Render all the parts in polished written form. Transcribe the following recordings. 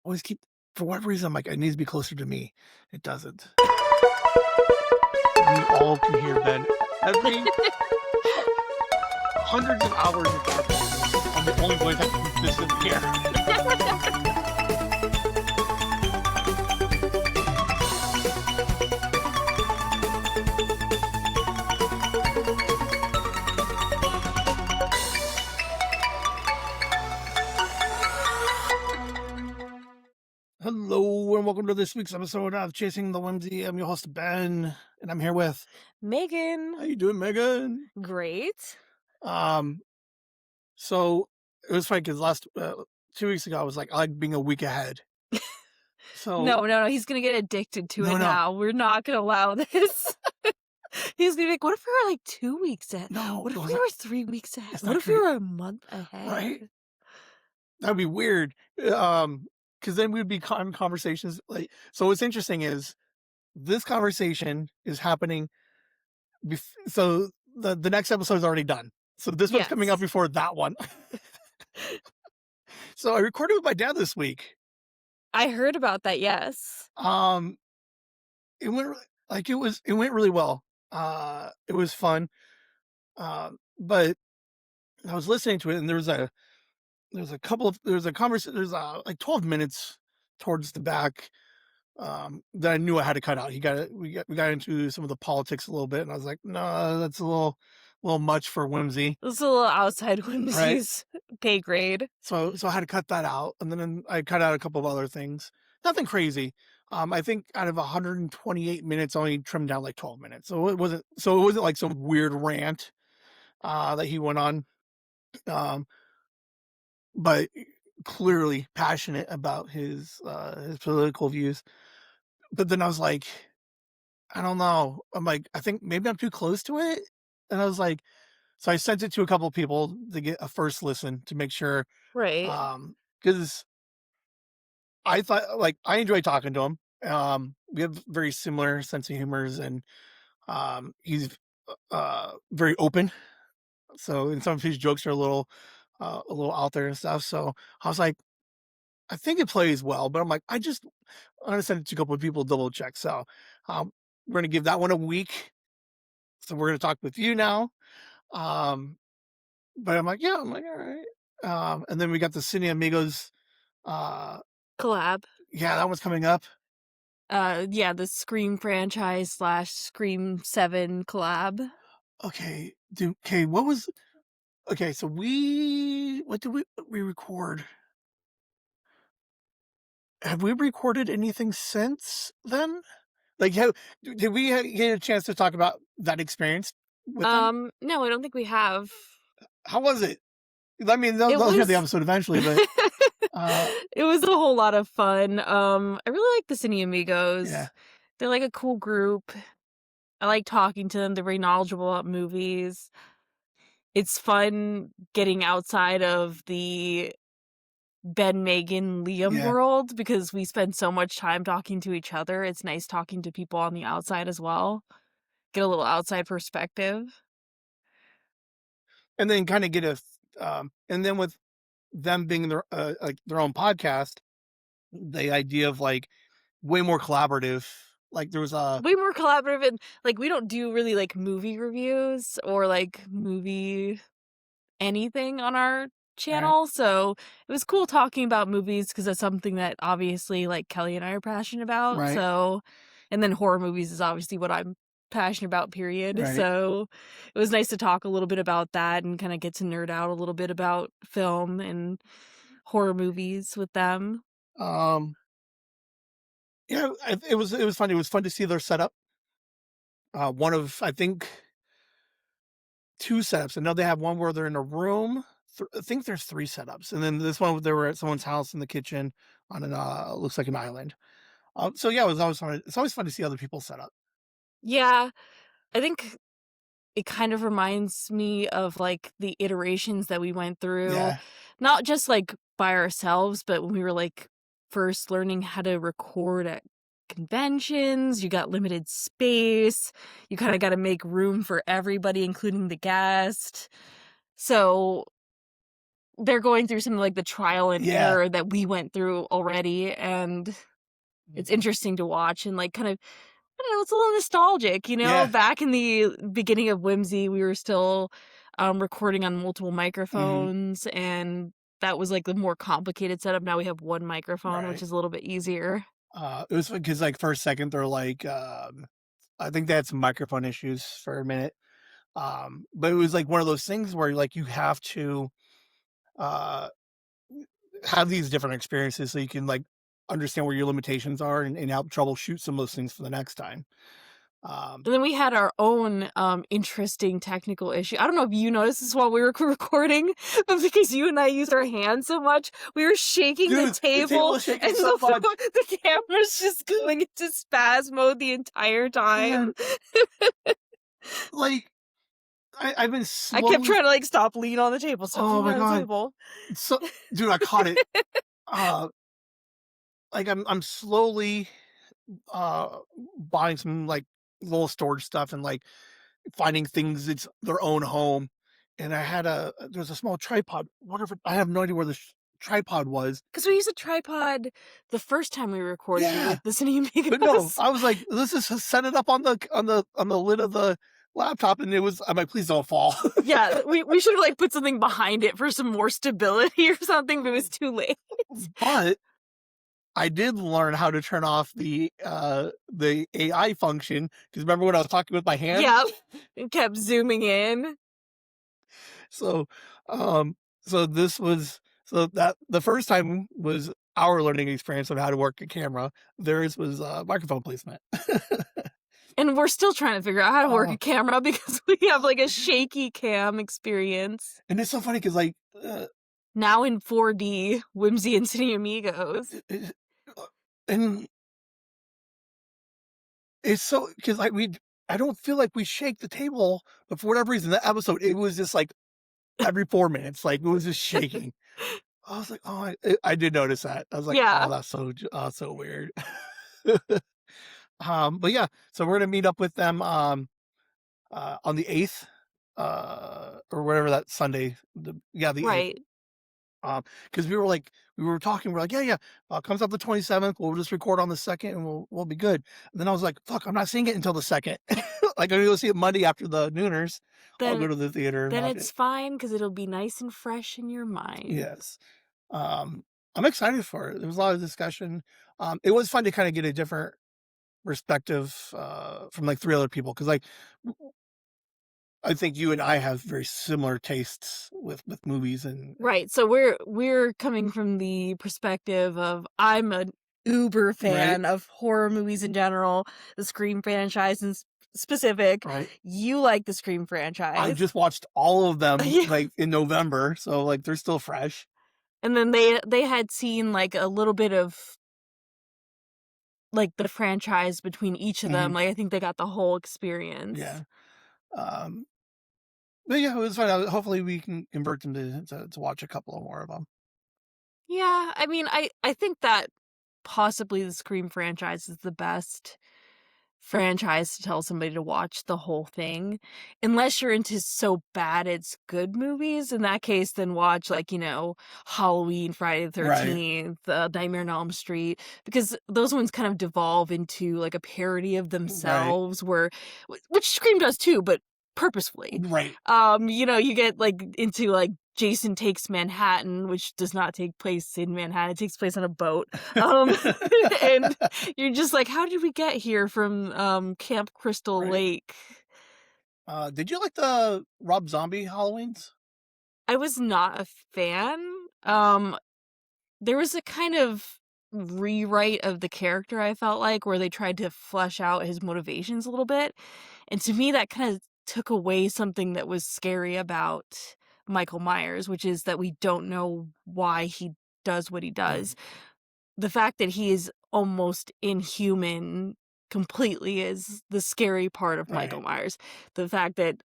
always keep for whatever reason, I'm like, "It needs to be closer to me." It doesn't. We all can hear Ben. Every hu hundreds of hours of carpooling, I'm the only voice I can consistently hear. Hello, and welcome to this week's episode of Chasing the Whimsy. I'm your host, Ben, and I'm here with Megan. How you doing, Megan? Great. So it was funny because last 2 weeks ago, I was like, I like being a week ahead. So No, he's gonna get addicted to it no, now. We're not gonna allow this. He's gonna be like, what if we were like 2 weeks ahead? no, What it if was we not, were 3 weeks ahead? it's What not if we great, were a month ahead? right? That'd be weird. Because then we'd be in conversations like. So what's interesting is this conversation is happening. So the next episode is already done. So this one's coming up Yes. before that one. So I recorded with my dad this week. I heard about that, yes. Um, it went it went really well. It was fun. But I was listening to it, and there's a conversation. There's like 12 minutes towards the back that I knew I had to cut out. We got into some of the politics a little bit, and I was like, no, that's a little much for whimsy, This is a little outside right? whimsies pay grade. So I had to cut that out, and then I cut out a couple of other things. Nothing crazy. I think out of 128 minutes, I only trimmed down like 12 minutes. So it wasn't like some weird rant that he went on. Um, but clearly passionate about his political views. But then I was like, I don't know. I'm like, I think maybe I'm too close to it. And I was like, so I sent it to a couple of people to get a first listen to make sure. Right. Because I thought, like, I enjoy talking to him. We have very similar sense of humors, and he's very open. So, and some of his jokes are a little out there and stuff. So I was like, I think it plays well, but I'm like, I'm gonna send it to a couple of people to double check. So, um, we're gonna give that one a week. So we're gonna talk with you now. Um, but I'm like, yeah, I'm like, all right. And then we got the Cine Amigos. Uh, Collab. yeah, that one's coming up. Yeah, the Scream franchise / Scream 7 collab. Okay, okay? So what did we record? Have we recorded anything since then? Like, did we get a chance to talk about that experience with them? No, I don't think we have. How was it? I mean, It they'll hear the was episode eventually, but it was a whole lot of fun. I really like the Cine Amigos. yeah. They're like a cool group. I like talking to them. They're very knowledgeable about movies. It's fun getting outside of the Ben, Megan, Liam Yeah. world because we spend so much time talking to each other. It's nice talking to people on the outside as well. Get a little outside perspective. And then kinda and then with them being like, their own podcast, the idea of, like, way more collaborative, like, there was a Way more collaborative, and like we don't do really like movie reviews or like movie anything on our right, channel, so it was cool talking about movies because that's something that obviously like Kelly and I are passionate about. right, So, and then horror movies is obviously what I'm passionate about, period. right. So it was nice to talk a little bit about that and kind of get to nerd out a little bit about film and horror movies with them. Um, yeah, it was fun. It was fun to see their setup. One of, I think, 2 setups. I know they have one where they're in a room. I think there's 3 setups, and then this one they were at someone's house in the kitchen on looks like an island. So yeah, it was always fun. It's always fun to see other people set up. Yeah, I think it kind of reminds me of like the iterations that we went through, Yeah, not just like by ourselves, but when we were like first learning how to record at conventions. You got limited space, you kind of got to make room for everybody, including the guest. So they're going through some of, like, the trial and Yeah. error that we went through already, and it's Mhm. interesting to watch and, like, kind of I don't know, it's a little nostalgic, you know? Yeah. Back in the beginning of Whimsy, we were still, recording on multiple Mhm. microphones, and that was, like, the more complicated setup. Now we have 1 microphone, which Right. is a little bit easier. It was because like, for a second, they're like, I think they had some microphone issues for a minute, but it was, like, one of those things where, like, you have to, uh, have these different experiences so you can, like, understand where your limitations are and help troubleshoot some of those things for the next time. Um And then we had our own, interesting technical issue. I don't know if you noticed this while we were recording, but because you and I used our hands so much, we were shaking the Dude, the table table, is shaking and so much, the camera's just going into spaz mode the entire time. and, like, I've been I kept slowly trying to, like, "Stop leaning on the table, stop oh leaning my on the god. table." So dude, I caught it. Uh, like, I'm slowly, uh, buying some, like, little storage stuff and, like, finding things it's their own home, and I had there was a small tripod, whatever I have no idea where the tripod was. 'Cause we used a tripod the first time we recorded Yeah, with the Cine but no, Amigos. I was like, "Let's just set it up on the lid of the laptop," and I'm like, "Please don't fall." Yeah, we should've, like, put something behind it for some more stability or something, but it was too late. But I did learn how to turn off the AI function because remember when I was talking with my hand? Yep. It kept zooming in. So, um, so this was so that the first time was our learning experience on how to work a camera. Theirs was, microphone placement. And we're still trying to figure out how to work Uh, a camera because we have, like, a shaky cam experience. and it's so funny because like, Now in 4D, Whimsy and City Amigos. it and it's so because like, I don't feel like we shake the table, but for whatever reason, that episode, it was just like every 4 minutes, like, it was just shaking. I was like, "Oh," I did notice that. I was like, "Oh, Yeah, that's so weird." But yeah, so we're gonna meet up with them, on the 8th, or whatever that Sunday, the 8th, right. because we were talking, we're like, "Yeah, yeah, comes up the 27th, we'll just record on the 2nd and we'll be good." And then I was like, "Fuck, I'm not seeing it until the 2nd." Like, I'm gonna go see it Monday after the Nooners. I'll go Then to the theater and then watch it's it. fine because 'cause it'll be nice and fresh in your mind. Yes. I'm excited for it. There was a lot of discussion. It was fun to kinda get a different perspective, from, like, 3 other people because like, I think you and I have very similar tastes with movies and Right, so we're coming from the perspective of I'm an uber right, fan of horror movies in general, the Scream franchise in specific. right. You like the Scream I franchise. just watched all of them, Yeah, like, in November, so, like, they're still fresh. and then they had seen, like, a little bit of, like, the franchise between each of them, Mhm, like, I think they got the whole experience. yeah. Um, but yeah, it was fun. Hopefully, we can convert them to watch a couple of more of them. Yeah, I mean, I think that possibly the Scream franchise is the best franchise to tell somebody to watch the whole thing, unless you're into so bad it's good movies. In that case, then watch, like, Halloween, Friday the Right, 13th, Nightmare on Elm Street, because those ones kind of devolve into, like, a parody of right, themselves where which Scream does too, but purposefully. right. You get, like, into, like, Jason Takes Manhattan, which does not take place in Manhattan, it takes place on a boat, um, and you're just like, "How did we get here from, Camp Crystal Right. Lake?" Did you like the Rob Zombie Halloweens? I was not a fan. There was a kind of rewrite of the character, I felt like, where they tried to flesh out his motivations a little bit, and to me, that kinda took away something that was scary about Michael Myers, which is that we don't know why he does what he does. Mhm, The fact that he is almost inhuman completely is the scary part of Michael right, Myers. The fact that,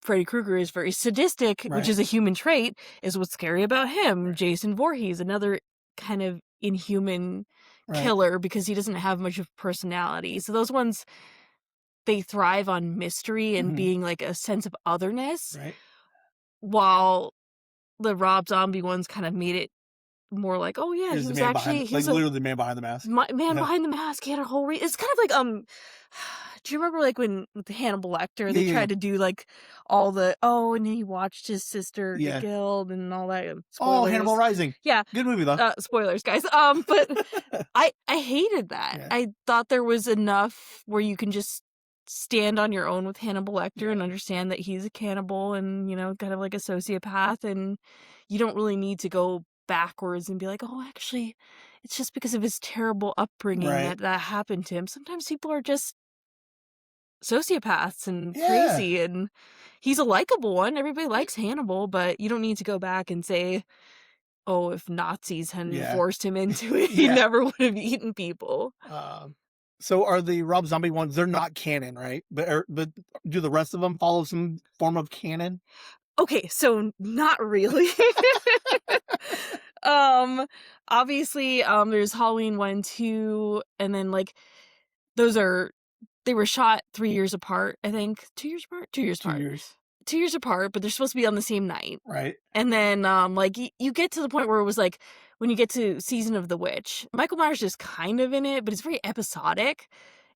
Freddy Krueger is very sadistic, which right, is a human trait, is what's scary about him. right, Jason Voorhees, another kind of inhuman right, killer because he doesn't have much of personality. So those ones, they thrive on mystery and mhm, being like a sense of otherness, right, while the Rob Zombie ones kind of made it more like, "Oh, yeah, Is he the was man behind actually the he like, was a literally the man behind the mask. man Yeah. behind the mask, he had a whole it's kind of like, do you remember, like, when with Hannibal Lecter, Yeah, they yeah, yeah. tried to do, like, all the, "Oh, and he watched his sister get Yeah. killed," and all that, Oh, Hannibal spoilers. Rising. Yeah, Good movie, though. spoilers, guys, but I hated that. Yeah, I thought there was enough where you can just stand on your own with Hannibal Lecter yeah, and understand that he's a cannibal and, kind of like a sociopath, and you don't really need to go backwards and be like, "Oh, actually, it's just because of his terrible upbringing right. that happened to him." Sometimes people are just sociopaths and Yeah, crazy, and he's a likable one. Everybody likes Hannibal, but you don't need to go back and say, "Oh, if Nazis hadn't yeah, forced him into it, he yeah. never would have eaten people." Um, so are the Rob Zombie ones, they're not canon, right? But do the rest of them follow some form of canon? Okay, so not really. Um, Obviously, there's Halloween 1, 2, and then, like, those are they were shot 3 years apart, I think. 2 years apart? 2 years 2 apart. years, 2 years apart, but they're supposed to be on the same night. right? And then, like, you get to the point where it was, like, when you get to Season of the Witch, Michael Myers is kind of in it, but it's very episodic,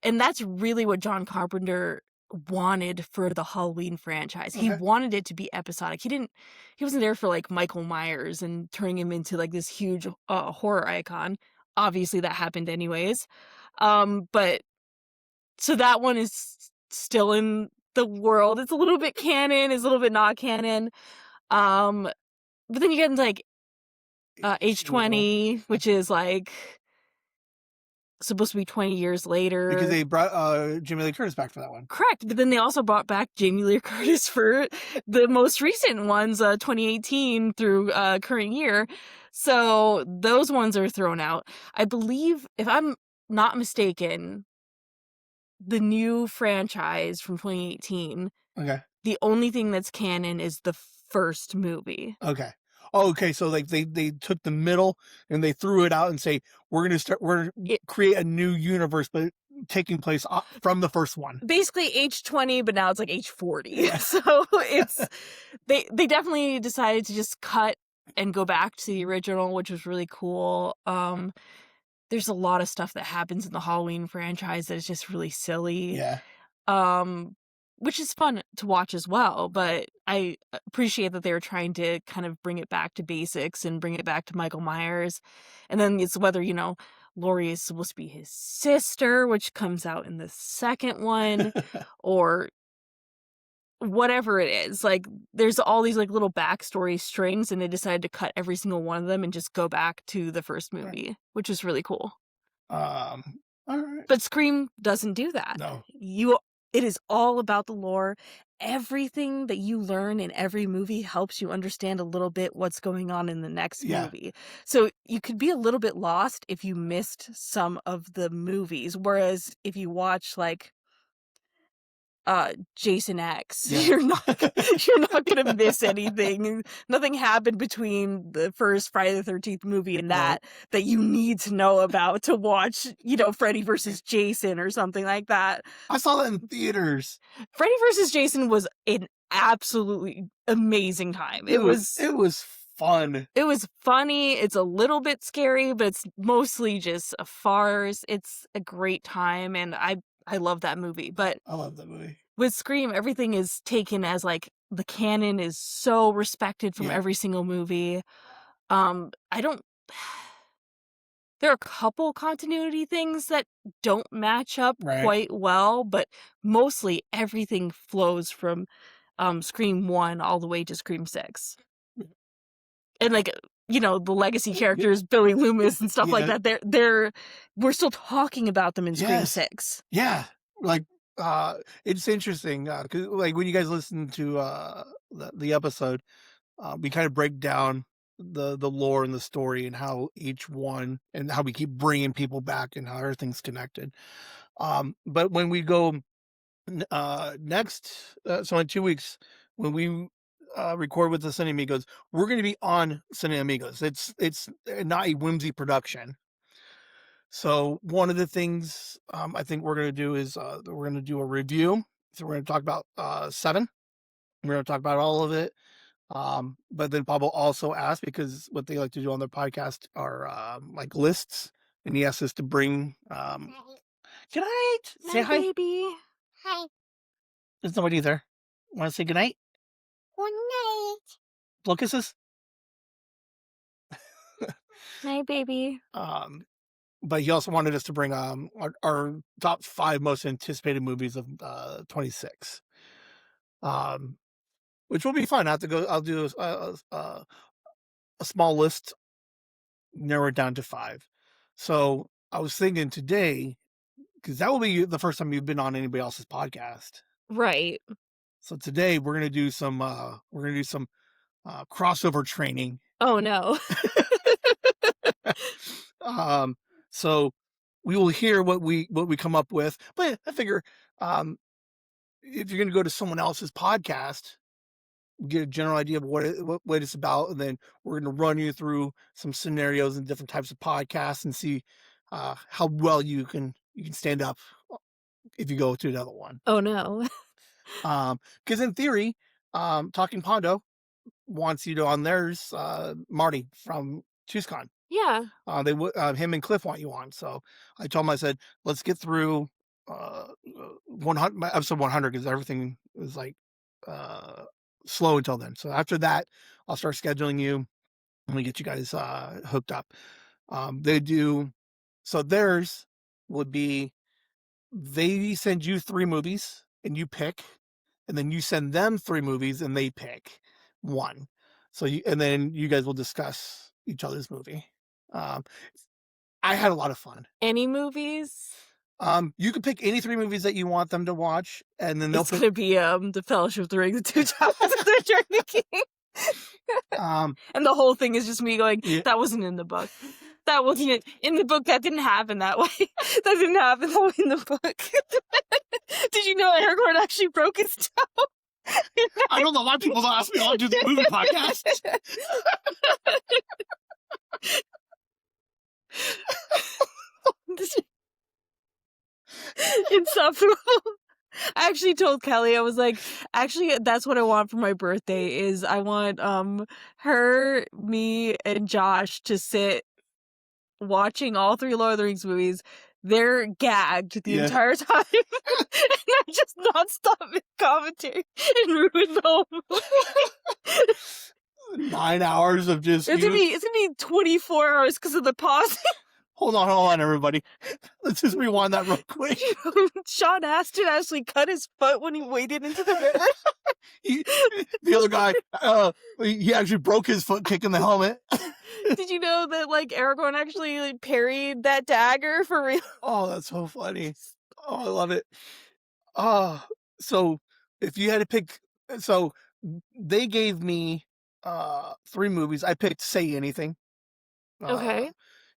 and that's really what John Carpenter wanted for the Halloween franchise. He Okay. wanted it to be episodic. He wasn't there for, like, Michael Myers and turning him into, like, this huge, horror icon. Obviously, that happened anyways. But so that one is still in the world. It's a little bit canon, it's a little bit not canon. Um, but then you get into, like, Age Well, 20, which is, like, supposed to be 20 years because later. they brought, Jamie Lee Curtis back for that one. Correct, but then they also brought back Jamie Lee Curtis for the most recent ones, 2018 through, current year. So those ones are thrown out. I believe, if I'm not mistaken, the new franchise from 2018, Okay, the only thing that's canon is the first movie. okay. Oh, okay, so, like, they took the middle and they threw it out and say, we're gonna It create a new universe, but taking place o from the first one." basically age 20, but now it's like age 40. Yeah. So it's they definitely decided to just cut and go back to the original, which was really cool. There's a lot of stuff that happens in the Halloween franchise that is just really silly. Yeah, Um, which is fun to watch as well, but I appreciate that they were trying to kind of bring it back to basics and bring it back to Michael Myers. And then it's whether, Laurie is supposed to be his sister, which comes out in the second one, or whatever it is. Like, there's all these, like, little backstory strings, and they decided to cut every single one of them and just go back to the first right. movie, which is really cool. Alright. But Scream doesn't do that. No. It is all about the lore. Everything that you learn in every movie helps you understand a little bit what's going on in the next Yeah, movie. So you could be a little bit lost if you missed some of the movies. Whereas if you watch, like, Jason X, yeah. you're not gonna miss anything. Nothing happened between the first Friday the 13th movie and No. that you need to know about to watch, Freddy versus Jason or something like that. I saw that in theaters. Freddy versus Jason was an absolutely amazing time. It was fun. It was funny, it's a little bit scary, but it's mostly just a farce. It's a great time, and I love that movie. But I love that movie. with Scream, everything is taken as, like, the canon is so respected from Yeah, every single movie. I don't There are a couple continuity things that don't match up right. quite well, but mostly everything flows from, Scream 1 all the way to Scream 6. And, like, the legacy Y characters, Billy Loomis and stuff like yeah. that, we're still talking about them in Scream Yes. 6. Yeah. Like, it's interesting, 'cause, like, when you guys listen to, the episode, we kinda break down the lore and the story and how each one and how we keep bringing people back and how everything's connected. But when we go next, so in 2 weeks, when we record with the Cine Amigos, we're going to be on Cine Amigos. It's not a whimsy production. So one of the things I think we're going to do is we're going to do a review. So we're going to talk about Seven. We're going to talk about all of it. But then Pablo also asked because what they like to do on their podcast are like lists, and he asked us to bring. Good night. Say Night, hi. baby. There's nobody there. Want to say good night? Blow kisses. Night, baby. Um, but he also wanted us to bring our top 5 most anticipated movies of 26. Um, which will be fun. I have to go. I'll do a small list, narrow it down to 5. So I was thinking today, because that will be the first time you've been on anybody else's podcast. Right. So today we're gonna do some crossover training. Oh, no. um, so we will hear what we come up with. But I figure um, if you're gonna go to someone else's podcast, get a general idea of what it's about, and then we're gonna run you through some scenarios and different types of podcasts and see how well you can stand up if you go to another one. Oh, no. Because in theory, Talking Pondo wants you to on theirs, Marty from ChooseCon. Yeah. They would him and Cliff want you on. So I told him, I said, let's get through 100 episode 100 because everything is like uh, slow until then. So after that, I'll start scheduling you and we get you guys hooked up. They do so. Theirs would be they send you 3 movies and you pick, and then you send them 3 movies and they pick 1. So you and then you guys will discuss each other's movie. Um, I had a lot of fun. Any movies? You can pick any 3 movies that you want them to watch, and then they'll It's pick. gonna be, The Fellowship of the Ring, The Two Towers of the Journey King. Um, And the whole thing is just me going, yeah, "That wasn't in the book. That wasn't it. In the book, that didn't happen that way. That didn't happen that way in the book." Did you know Aragorn actually broke his toe? I don't know why people ask me all to do the movie podcast. Insufferable. I actually told Kelly, I was like, actually, that's what I want for my birthday is I want her, me, and Josh to sit watching all 3 Lord of the Rings movies. They're gagged the Yeah. entire time. And I just nonstop commentary and ruin the whole movie. 9 hours of just It's gonna be 24 hours because of the pause. hold on, everybody. Let's just rewind that real quick. Sean Astin actually cut his foot when he waded into the river. He, the other guy, he actually broke his foot kicking the helmet. Did you know that like Aragorn actually like, parried that dagger for real? Oh, that's so funny. Oh, I love it. Oh, so if you had to pick, so they gave me 3 movies. I picked Say Anything. Okay.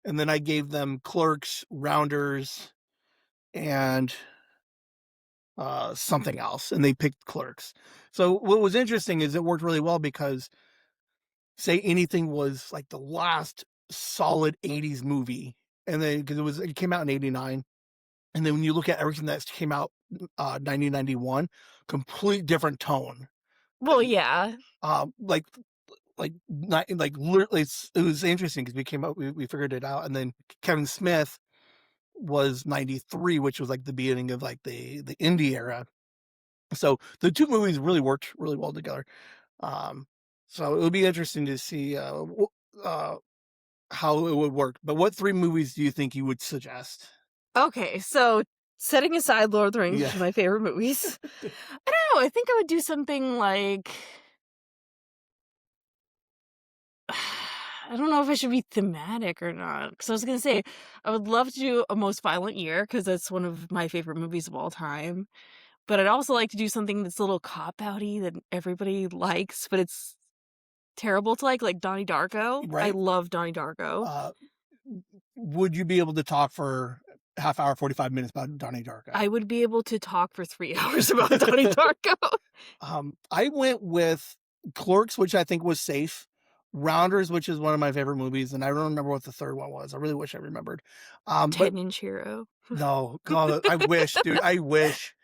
And then I gave them Clerks, Rounders, and something else, and they picked Clerks. So what was interesting is it worked really well because Say Anything was like the last solid 80s movie, and then because it came out in 89, and then when you look at everything that came out 1991, complete different tone. Well, yeah. Like not like literally it was interesting because we came up we figured it out, and then Kevin Smith was 93, which was like the beginning of like the indie era. So the 2 movies really worked really well together. Um, so it would be interesting to see uh, how it would work. But what 3 movies do you think you would suggest? Okay, so setting aside Lord of the Rings, Yeah. which is my favorite movies, I don't know. I think I would do something like I don't know if it should be thematic or not. Because I was gonna say I would love to do A Most Violent Year because that's one of my favorite movies of all time. But I'd also like to do something that's a little cop-outy that everybody likes, but it's terrible to like Donnie Darko. I Right? love Donnie Darko. Uh, would you be able to talk for half hour, 45 minutes about Donnie Darko? I would be able to talk for 3 hours about Donnie Darko. I went with Clerks, which I think was safe. Rounders, which is one of my favorite movies, and I don't remember what the third one was. I really wish I remembered. But 10-inch hero. no, God, I wish, dude. I wish.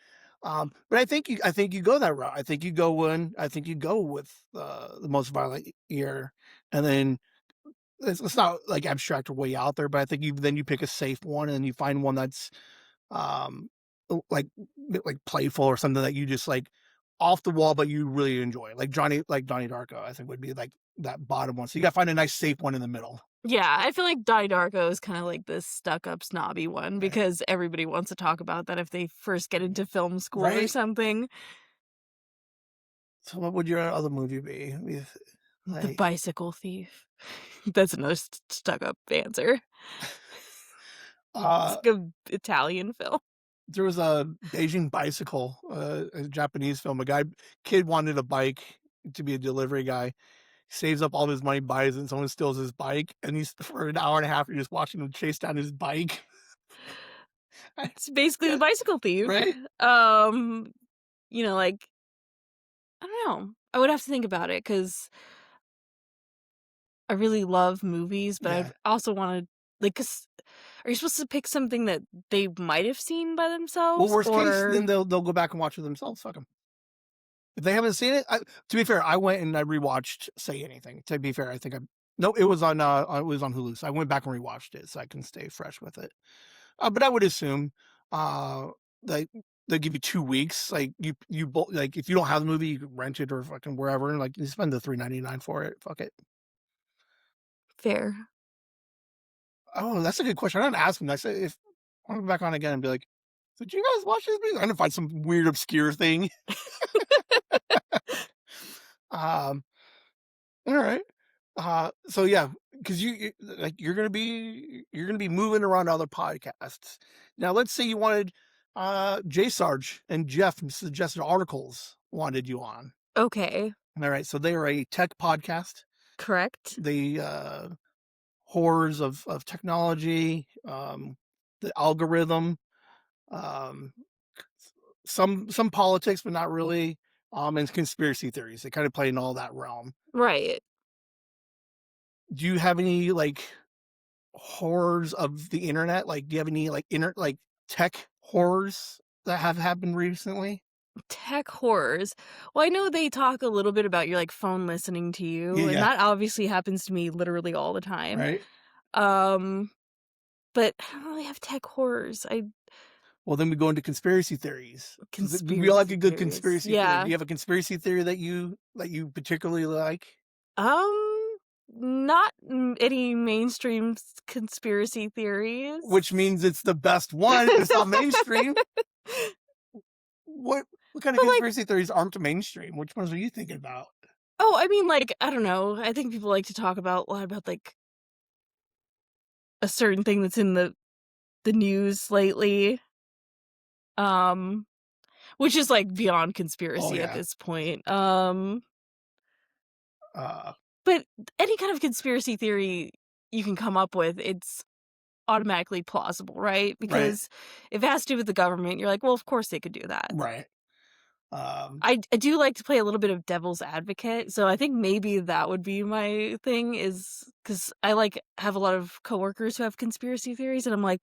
But I think you go that route. I think you go with the most violent year, and then it's not like abstract or way out there, but I think you pick a safe one and you find one that's um like like playful or something that you just like off the wall, but you really enjoy. Like Johnny Darko, I think would be like that bottom one. So you gotta find a nice safe one in the middle. Yeah, I feel like Donnie Darko is kinda like this stuck-up snobby one Right. because everybody wants to talk about that if they first get into film school or Right? something. So what would your other movie be? The Like Bicycle Thief. That's another stuck-up answer. It's uh like a Italian film. there was a Beijing Bicycle, a Japanese film. Kid wanted a bike to be a delivery guy, saves up all his money, buys it, and someone steals his bike, and he's for an hour and a half, you're just watching him chase down his bike. It's basically The Yeah, Bicycle Thief. right? Um, like, I don't know. I would have to think about it because I really love movies, but I'd Yeah. also wanna like, 'cause are you supposed to pick something that they might have seen by Well, themselves worst case, or then they'll go back and watch it themselves. Fuck them. If they haven't seen it, to be fair, I went and I rewatched Say Anything. To be fair, I think I no, it was on Hulu. So I went back and rewatched it so I can stay fresh with it. But I would assume uh like they give you 2 weeks. Like like if you don't have the movie, you can rent it or fucking wherever. And like you spend the $3.99 for it. Fuck it. fair? Oh, that's a good question. I didn't ask him. I said if I want to go back on again and be like, did you guys watch this movie? I'm gonna find some weird obscure thing. Um, all right. So yeah, because like you're gonna be moving around other podcasts. Now, let's say you wanted J Sarge and Jeff from suggested articles wanted you on. Okay, All right, so they are a tech podcast. correct. They horrors of technology, the algorithm, um, some politics, but not really, and conspiracy theories. They kind of play in all that realm. Right. Do you have any like horrors of the internet? Like, do you have any like tech horrors that have happened recently? Tech horrors. Well, I know they talk a little bit about your, like, phone listening to Yeah, you, and yeah, that obviously happens to me literally all the time. right. Um, but I don't really have tech horrors. I Well, then we go into conspiracy theories. We all like conspiracy a good theories. conspiracy theory. Do Yeah. you have a conspiracy theory that you particularly like? Not any mainstream conspiracy Which theories. means it's the best one. If it's not mainstream. What kind of But, like, conspiracy theories aren't mainstream? Which ones are you thinking about? oh, I mean, like, I don't know. I think people like to talk about a lot about, like, a certain thing that's in the news lately, um, which is, like, beyond Oh conspiracy at yeah. this point. Uh, But any kind of conspiracy theory you can come up with, it's automatically plausible, right? right, Because if it has to do with the government, you're like, "Well, of course they could do that." right. Um, I do like to play a little bit of devil's advocate, so I think maybe that would be my thing is because I, like, have a lot of coworkers who have conspiracy theories, and I'm like,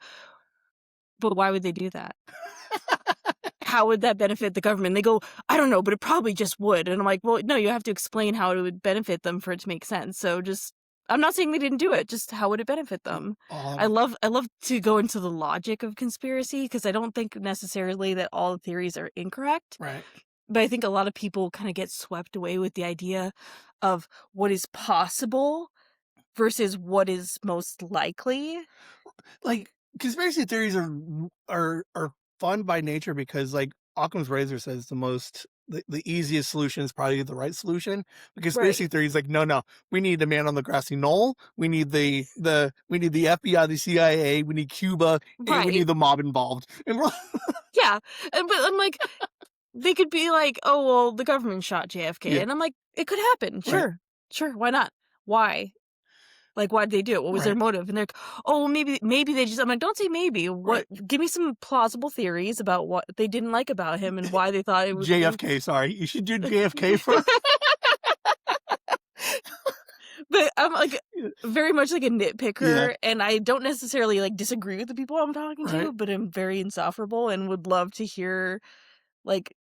"But why would they do that? How would that benefit the government?" They go, "I don't know, but it probably just would." And I'm like, "Well, no, you have to explain how it would benefit them for it to make sense." So just I'm not saying they didn't do it, just how would it benefit them? um, I love to go into the logic of conspiracy because I don't think necessarily that all the theories are incorrect. right. But I think a lot of people kind of get swept away with the idea of what is possible versus what is most likely. Like conspiracy theories are fun by nature because like Occam's razor says the easiest solution is probably the right solution. The Right. conspiracy theory is like, no, we need a man on the grassy knoll. We need we need the FBI, the CIA, we need Cuba, and we Right. need the mob involved. And we're Yeah. But I'm like, they could be like, "Oh, well, the government shot JFK." yeah, And I'm like, "It could happen. right, Sure. Sure. Why not? Why? Like, why'd they do it? What was their right, motive?" And they're like, "Oh, well, maybe they just." I'm like, "Don't say maybe. What? right. Give me some plausible theories about what they didn't like about him and why they thought it would be." JFK, sorry. You should do JFK first. But I'm like very much like a Yeah, nitpicker, and I don't necessarily like disagree with the people I'm talking right. to, but I'm very insufferable and would love to hear like,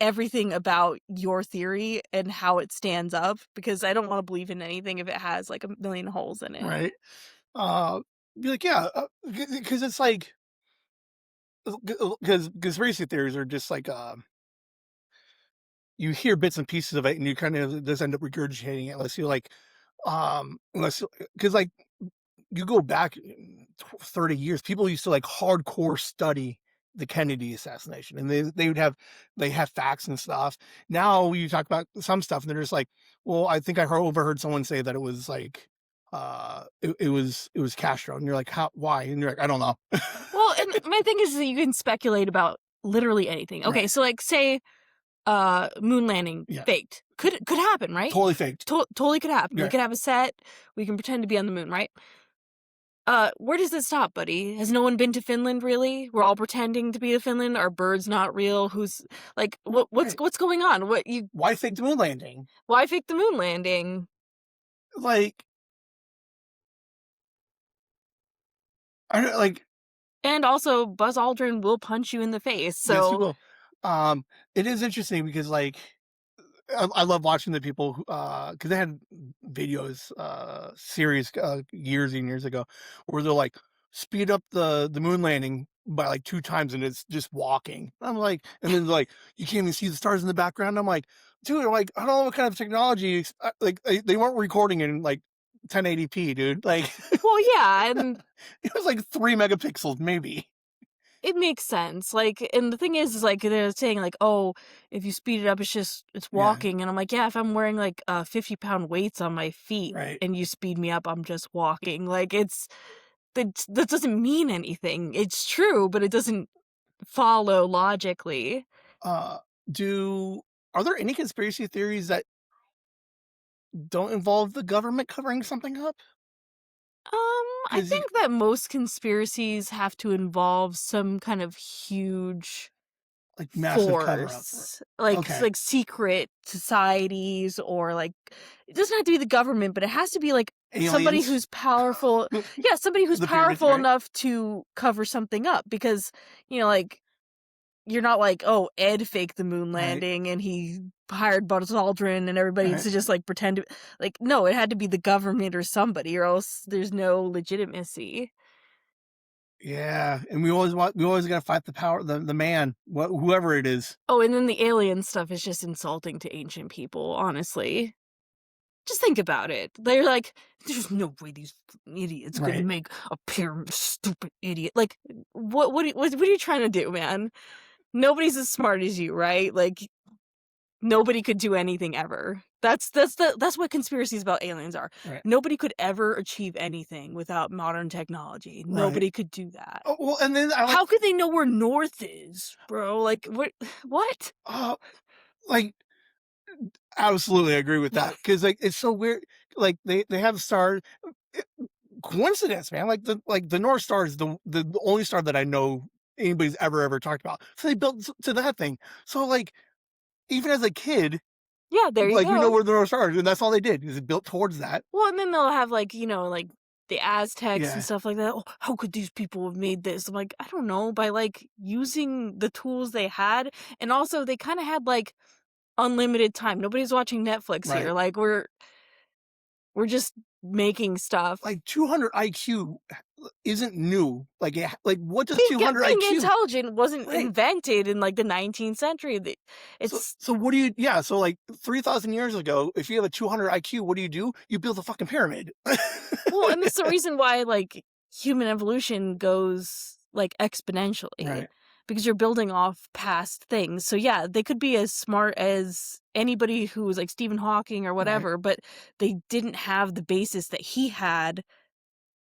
everything about your theory and how it stands up because I don't wanna believe in anything if it has, like, a million holes in it. right? Uh, be like, yeah, because it's like, because conspiracy theories are just like, you hear bits and pieces of it, and you kind of just end up regurgitating it unless you like, unless because like you go back 30 years, people used to like hardcore study the Kennedy assassination, and they have facts and stuff. Now you talk about some stuff, and they're just like, well, I think overheard someone say that it was like, it was Castro, and you're like, how, why? And you're like, I don't know. Well, and my thing is that you can speculate about literally anything. Okay, Right? so, like, say, moon landing Yeah, faked. Could happen, right? totally faked. Totally could happen. We Yeah, could have a set, we can pretend to be on the moon, right? Where does this stop, buddy? Has no one been to Finland, really? We're all pretending to be to Finland? Are birds not real? Who's like, right. what's going on? What you Why fake the moon landing? why fake the moon landing? Like, I don't like. And also, Buzz Aldrin will punch you in the face, Yes, you so will. It is interesting because like I love watching the people who, because they had videos, series, years and years ago, where they're like, speed up the moon landing by like 2 times, and it's just walking. I'm like, and then they're like, you can't even see the stars in the background. I'm like, dude, I'm like, I don't know what kind of technology, like they weren't recording in like 1080p, dude. Like, well, yeah, and it was like 3 megapixels, maybe. it makes sense, like, and the thing is, like, they're saying, like, "Oh, if you speed it up, it's Yeah, walking," and I'm like, "Yeah, if I'm wearing, like, 50-pound weights on my feet right. and you speed me up, I'm just walking." Like, that doesn't mean anything. It's true, but it doesn't follow logically. Uh, do are there any conspiracy theories that don't involve the government covering something up? I Because think that most conspiracies have to involve some kind of huge like, massive cover up for force, okay. like secret societies or like it doesn't have to be the government, but it has to be like somebody Aliens? who's powerful. Yeah, somebody who's The pyramids, powerful right? enough to cover something up because, like you're not like, "Oh, Ed faked the moon Right, landing and he hired Buzz Aldrin and everybody right. to just like pretend to," like no, it had to be the government or somebody or else there's no legitimacy. Yeah, and we always gotta fight the power the man, whoever it is. Oh, and then the alien stuff is just insulting to ancient people, honestly. Just think about it. They're like, "There's no way these idiots could Right, make a pyramid, stupid idiot." Like, what are you trying to do, man? Nobody's as smart as you, right? Like, nobody could do anything ever. That's what conspiracies about aliens are. right, Nobody could ever achieve anything without modern technology. right. Nobody could do that. Oh, well, and then I like, How could they know where north is, bro? Like, what? What? oh, like, absolutely agree with that because like, it's so weird, like, they have stars, eh, coincidence, man, like, the North Star is the only star that I know anybody's ever talked about, so they built to that thing, so, like, even as a kid, Yeah, there you like, we know go. where the North Star is, and that's all they did, is built towards that. Well, and then they'll have like, like the Aztecs and Yeah, stuff like that. Oh, how could these people have made this? I'm like, I don't know, by like using the tools they had. And also they kind of had like unlimited time. Nobody's watching Netflix here. right. Like we're just making stuff. Like, 200 IQ isn't new, like, like, what does 200 Being IQ? intelligent wasn't Right. invented in like the 19th century. It's So what do you yeah, so, like, 3,000 years ago, if you have a 200 IQ, what do? You build a fucking pyramid. well, and that's the reason why like human evolution goes like exponentially Right, because you're building off past things. So yeah, they could be as smart as anybody who was like Stephen Hawking or right, whatever, but they didn't have the basis that he had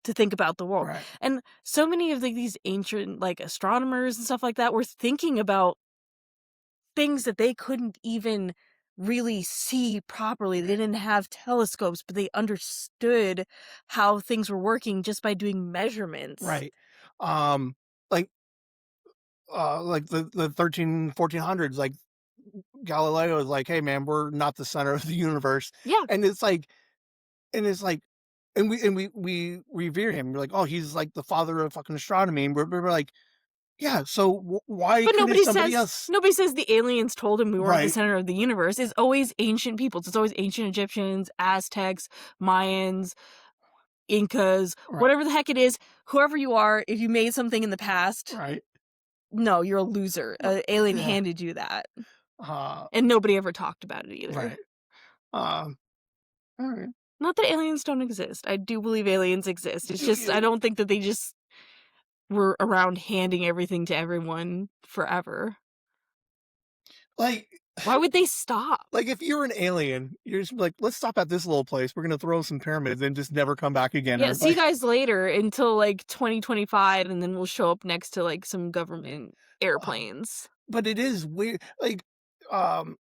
to think about the world. right, And so many of these ancient like astronomers and stuff like that were thinking about things that they couldn't even really see properly. They didn't have telescopes, but they understood how things were working just by doing measurements. right. Um, like, like the 1400s, like, Galileo is like, "Hey, man, we're not the center of the universe," Yeah. and it's like and it's like and we revere him. We're like, "Oh, he's like the father of fucking astronomy," and we're like, Yeah, so why But couldn't somebody else? nobody says the aliens told him we weren't the Right, center of the universe. It's always ancient peoples. It's always ancient Egyptians, Aztecs, Mayans, Incas, right, whatever the heck it is. Whoever you are, if you made something in the past, right, no, you're a loser. r Alien yeah, handed you that, uh, and nobody ever talked about it either. right, um, alright. Not that aliens don't exist. I do believe aliens exist. It's Do just I you? don't think that they just were around handing everything to everyone forever. Like Why would they stop? like, if you're an alien, you're just like, "Let's stop at this little place, we're gonna throw some pyramids and just never come back again," Yeah, or see you like, guys later until like 2025, and then we'll show up next to like some government uh, airplanes. but it is weird, like,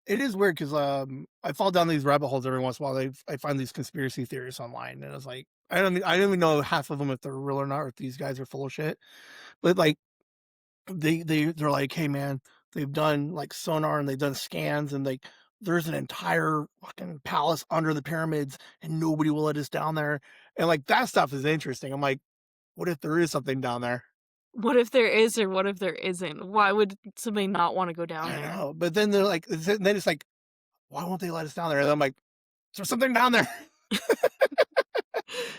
it is weird because I fall down these rabbit holes every once in a while. I find these conspiracy theories online, and it's like, I don't even know half of them if they're real or not, or if these guys are full of shit, but, like, they're like, "Hey, man," they've done, like, sonar and they've done scans, and, like, there's an entire fucking palace under the pyramids, and nobody will let us down there, and, like, that stuff is interesting. I'm like, "What if there is something down there?" What if there is or what if there isn't? Why would somebody not wanna go down I there? know, but then they're like then it's like, "Why won't they let us down there?" And I'm like, "Is there something down there?"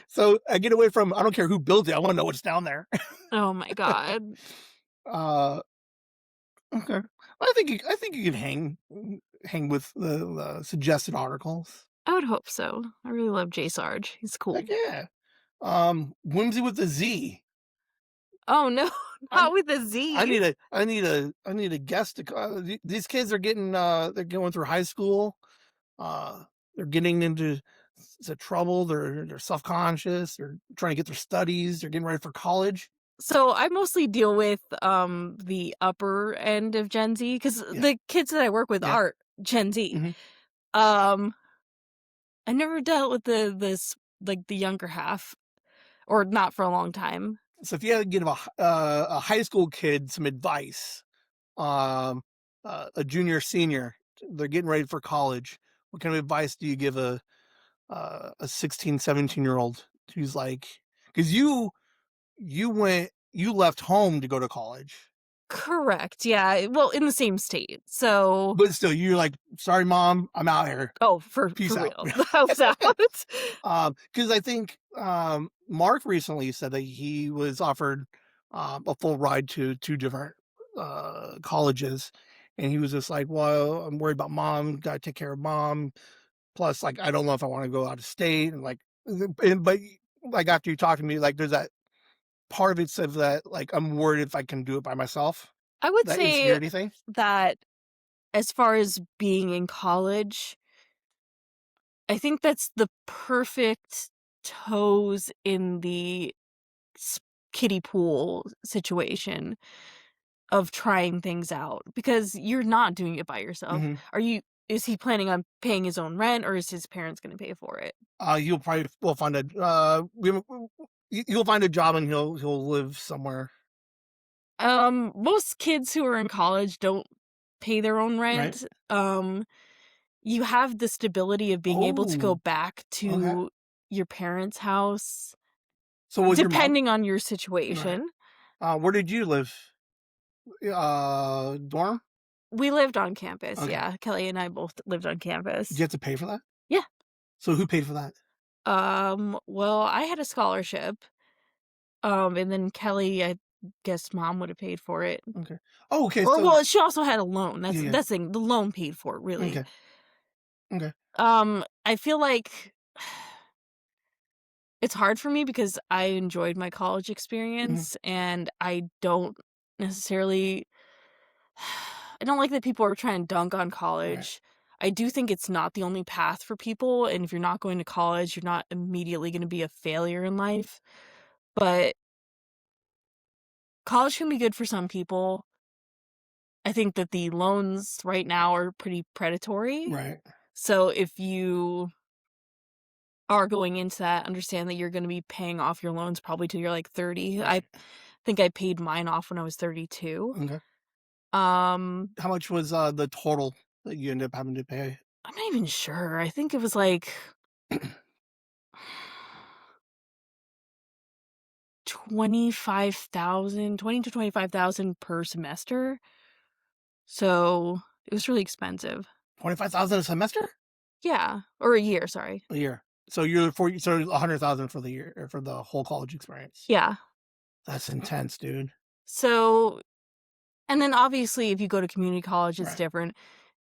So, I get away from, I don't care who built it, I wanna know what's down there. Oh my god. Uh, okay. I think you can hang with the suggested articles. I would hope so. I really love J Sarge. He's Like, cool. yeah. Whimsy with a Z. Oh, no, I not with a Z. I need a guest to these kids are getting, they're going through high school, they're getting into trouble, they're self-conscious, they're trying to get their studies, they're getting ready for college. So, I mostly deal with, the upper end of Gen Z because Yeah, the kids that I work with yeah, are Gen Z. mhm. Um, I never dealt with the younger half, or not for a long time. So if you had to give a high school kid some advice, um, a junior, senior, they're getting ready for college, what kind of advice do you give a 16, 17-year-old who's like, because you left home to go to college, Correct, yeah, well, in the same state, so but still you're like, "Sorry, mom, I'm out here. oh, Peace for out." real. I was out. Because I think, Mark recently said that he was offered, a full ride to 2 different, colleges, and he was just like, "Well, I'm worried about mom, gotta take care of mom, plus, like, I don't know if I wanna go out of state," and, like, but, like, after you talk to me, like, there's that part of it says that, like, I'm worried if I can do it by myself, I would that say insecurity thing. that as far as being in college, I think that's the perfect toes in the s kiddie pool situation of trying things out, because you're not doing it by yourself. Mhm. Is he planning on paying his own rent, or is his parents gonna pay for it? You'll probably will find a, you'll find a job and he'll live somewhere, Most kids who are in college don't pay their own right? rent. You have the stability of being able to go Oh, back okay. to your parents' house, So was your mom depending on your right? situation. Where did you live? Dorm? We lived on campus, Okay. yeah. Kelly and I both lived on Did you campus. have to pay for that? Yeah. So who paid for that? Well, I had a scholarship, and then Kelly, I guess mom would have paid for it. Okay. Oh, okay. Or, So well, she also had a loan. yeah, yeah. That's the thing, the loan paid for it, really. Okay. Okay. I feel like it's hard for me because I enjoyed my college Mhm. experience, and I don't necessarily I don't like that people are trying to dunk on Right. college. I do think it's not the only path for people, and if you're not going to college, you're not immediately gonna be a failure in life, but college can be good for some people. I think that the loans right now are pretty predatory, Right. so if you are going into that, understand that you're gonna be paying off your loans probably till you're, like, 30. I Right. think I paid mine off when I was 32. Okay. Um, How much was the total that you ended up having to pay? I'm not even sure. I think it was, like 20 to 25,000 per semester. So, it was really expensive. 25,000 a semester? Yeah, or a year, sorry. A year. So you're for so 100,000 for the year or for the whole college experience. Yeah. That's intense, dude. So and then obviously if you go to community college, it's Right. different.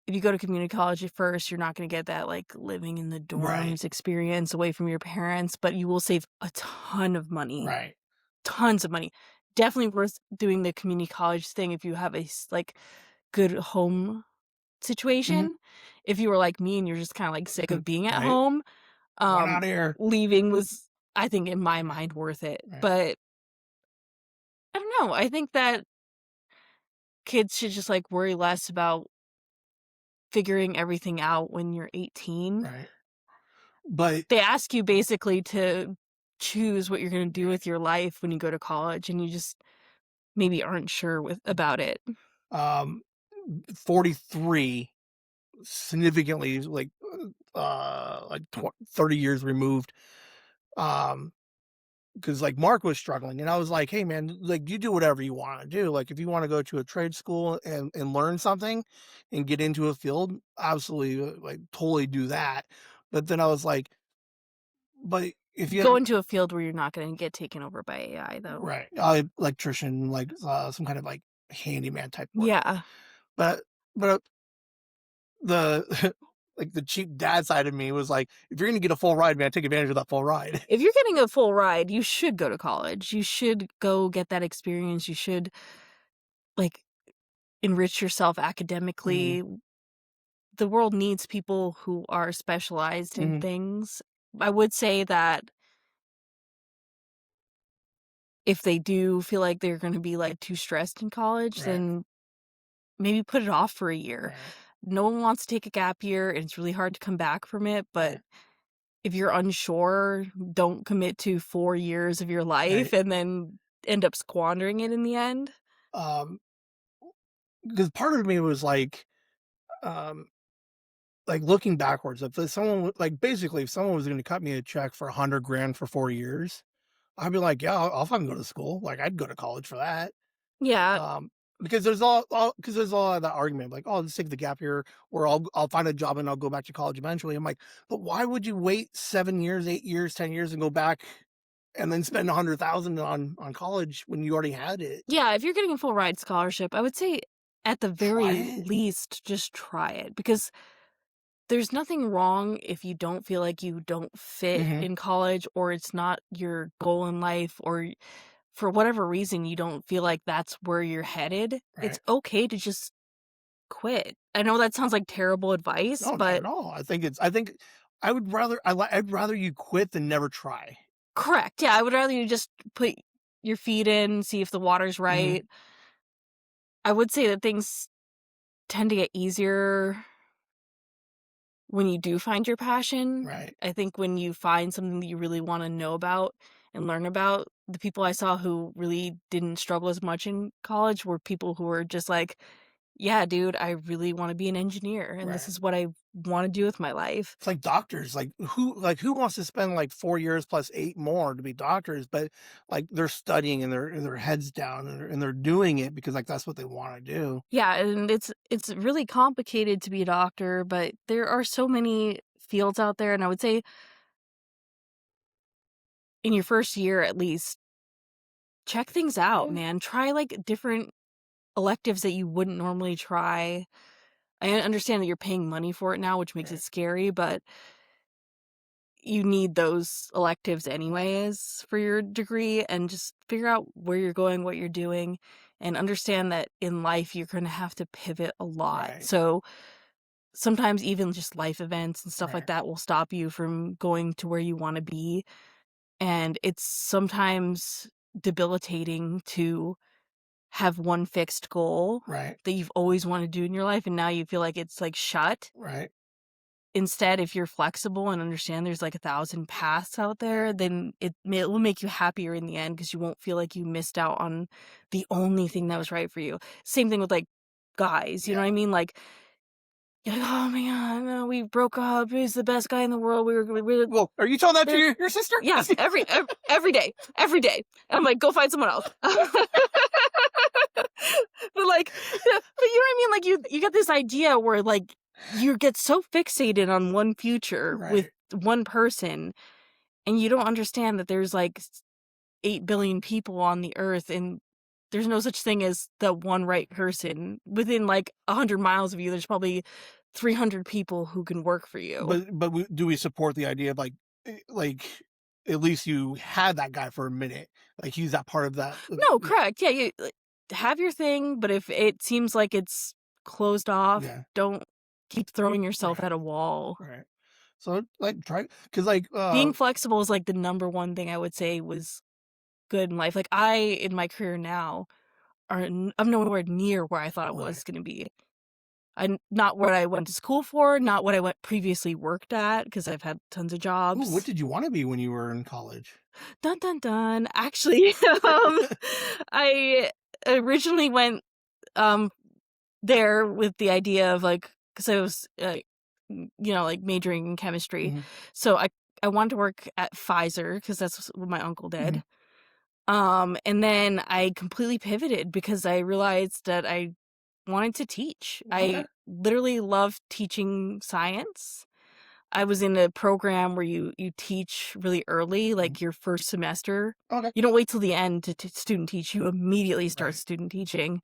If you go to community college at first, you're not gonna get that, like, living in the Right. dorms experience away from your parents, but you will save a ton of money. Right. Tons of money. Definitely worth doing the community college thing if you have a like, good home Mhm. situation. If you were like me and you're just kinda, like, sick of being at Right. home, Going um, out of here. leaving was, I think, in my mind, worth it. Right. But I don't know, I think that kids should just, like, worry less about figuring everything out when you're 18. Right. But They ask you basically to choose what you're gonna do with your life when you go to college, and you just maybe aren't sure with about it. um 43, significantly like 30 years removed. Because like Mark was struggling, and I was like, "Hey, man, like you do whatever you want to do. Like if you want to go to a trade school and learn something, and get into a field, absolutely, like totally do that." But then I was like, "But if Go you into a field where you're not gonna get taken over by AI, though. right, electrician, like some kind of like handyman type work." Yeah. But but the like the cheap dad side of me was like, "If you're gonna get a full ride, man, take advantage of that full ride." If you're getting a full ride, you should go to college. You should go get that experience. You should, like, enrich yourself Mhm, academically. The world needs people who are specialized in mhm, things. I would say that if they do feel like they're gonna be, like, too stressed in college, right, then maybe put it off for a year. right, No one wants to take a gap year, and it's really hard to come back from it, but right, if you're unsure, don't commit to 4 years of your life right. and then end up squandering it in the end. Um, because part of me was um, like looking backwards, if someone like basically if someone was going to cut me a check for 100 grand for 4 years, I'd be like, yeah, I'll fucking go to school. Like I'd go to college for that. Yeah. Um, because there's all of that argument like, oh, let's take the gap year, or I'll find a job and I'll go back to college eventually. I'm like, but why would you wait 7 years, 8 years, 10 years and go back and then spend 100,000 on college when you already had it? Yeah, if you're getting a full ride scholarship, I would say at the Try very it. least, just try it because there's nothing wrong if you don't feel like you don't fit Hmm. in college or it's not your goal in life or for whatever reason you don't feel like that's where you're headed. It's Right. okay to just quit. I know that sounds like terrible advice, No, not but at all. I think I'd rather you quit than never try. correct. Yeah, I would rather you just put your feet in, see if the water's Mhm. right. I would say that things tend to get easier when you do find your passion. Right, I think when you find something that you really wanna know about and learn about, the people I saw who really didn't struggle as much in college were people who were just like, "Yeah, dude, I really wanna be an engineer, and this right. is what I wanna do with my life." It's like doctors, who wants to spend like 4 years plus 8 more to be doctors, but, like, they're studying and their heads down and they're doing it because, like, that's what they wanna do. Yeah, and it's really complicated to be a doctor, but there are so many fields out there, and I would say in your first year at least, check things out, Yeah, man. Try, like, different electives that you wouldn't normally try. I understand that you're paying money for it now, which makes it right, scary, but you need those electives right, anyways for your degree, and just figure out where you're going, what you're doing, and understand that in life you're gonna have to pivot a lot. right, So, sometimes even just life events and stuff like right, that will stop you from going to where you wanna be, and it's sometimes debilitating to have one fixed goal right, that you've always wanted to do in your life, and now you feel like it's, like, shut. right, Instead, if you're flexible and understand there's, like, 1,000 paths out there, right, then it will make you happier in the end because you won't feel like you missed out on the only thing that was right for you. Same thing with, like, guys, you know yeah, what I mean? Like, You're like, "Oh my god, no, we broke up. He's the best guy in the world. We were Well, are you telling that to there." your sister? Yeah, every day, every day. And I'm like, "Go find someone else." But, like, yeah, but you know what I mean? Like, you get this idea where, like, you get so fixated on one future with Right. one person, and you don't understand that there's, like, 8 billion people on the earth, and there's no such thing as the one right person. Within, like, 100 miles of you, there's probably 300 people who can work for you. But do we support the idea of like at least you had that guy for a minute, like he's that part of that? No, Yeah, correct. Yeah, you have your thing, but if it seems like it's closed off, yeah, don't keep throwing yourself right, at a wall. right. So like try because Being flexible is like the number one thing I would say was good in life. Like I, in my career now, I'm nowhere near where I thought I right. was going to be. I not what I went to school for, not what I went previously worked at because I've had tons of Ooh, what jobs. did you want to be when you were in college? Dun dun dun. Actually, I originally went um there with the idea of like because I was like majoring in chemistry, Hmm. so I wanted to work at Pfizer because that's what my uncle Hmm. did. And then I completely pivoted because I realized that I wanted to teach. Okay. I literally love teaching science. I was in a program where you teach really early, Mhm. like your first semester. Okay. You don't wait till the end to student teach. You immediately start Right. student teaching,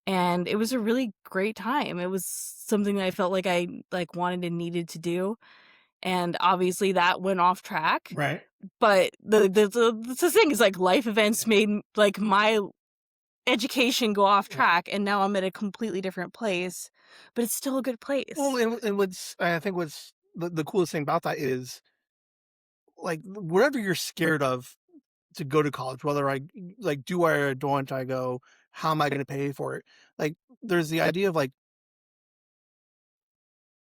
and it was a really great time. It was something that I felt like I like wanted and needed to do, and obviously that went off track. Right. But the thing is like life events made like my education go off Right. track, and now I'm at a completely different place, but it's still a good Well, place. and what's I think what's the coolest thing about that is like whatever you're scared of to go to college, whether I like do I or don't I go, how am I going to pay for it? Like there's the idea of like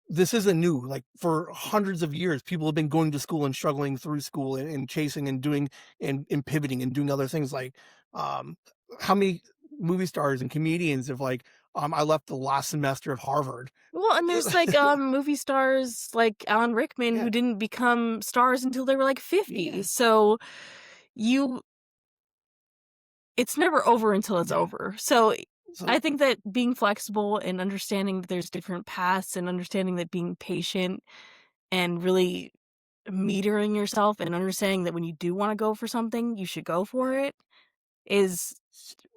this isn't new. Like for hundreds of years, people have been going to school and struggling through school and chasing and doing and pivoting and doing other things. Like, um, how many movie stars and comedians have like, I left the last semester of Harvard. Well, and there's like movie stars like Alan Rickman Yeah, who didn't become stars until they were like 50. yeah. So you it's never over until it's Yeah. over. So I So, think that being flexible and understanding that there's different paths and understanding that being patient and really metering yourself and understanding that when you do want to go for something, you should go for it is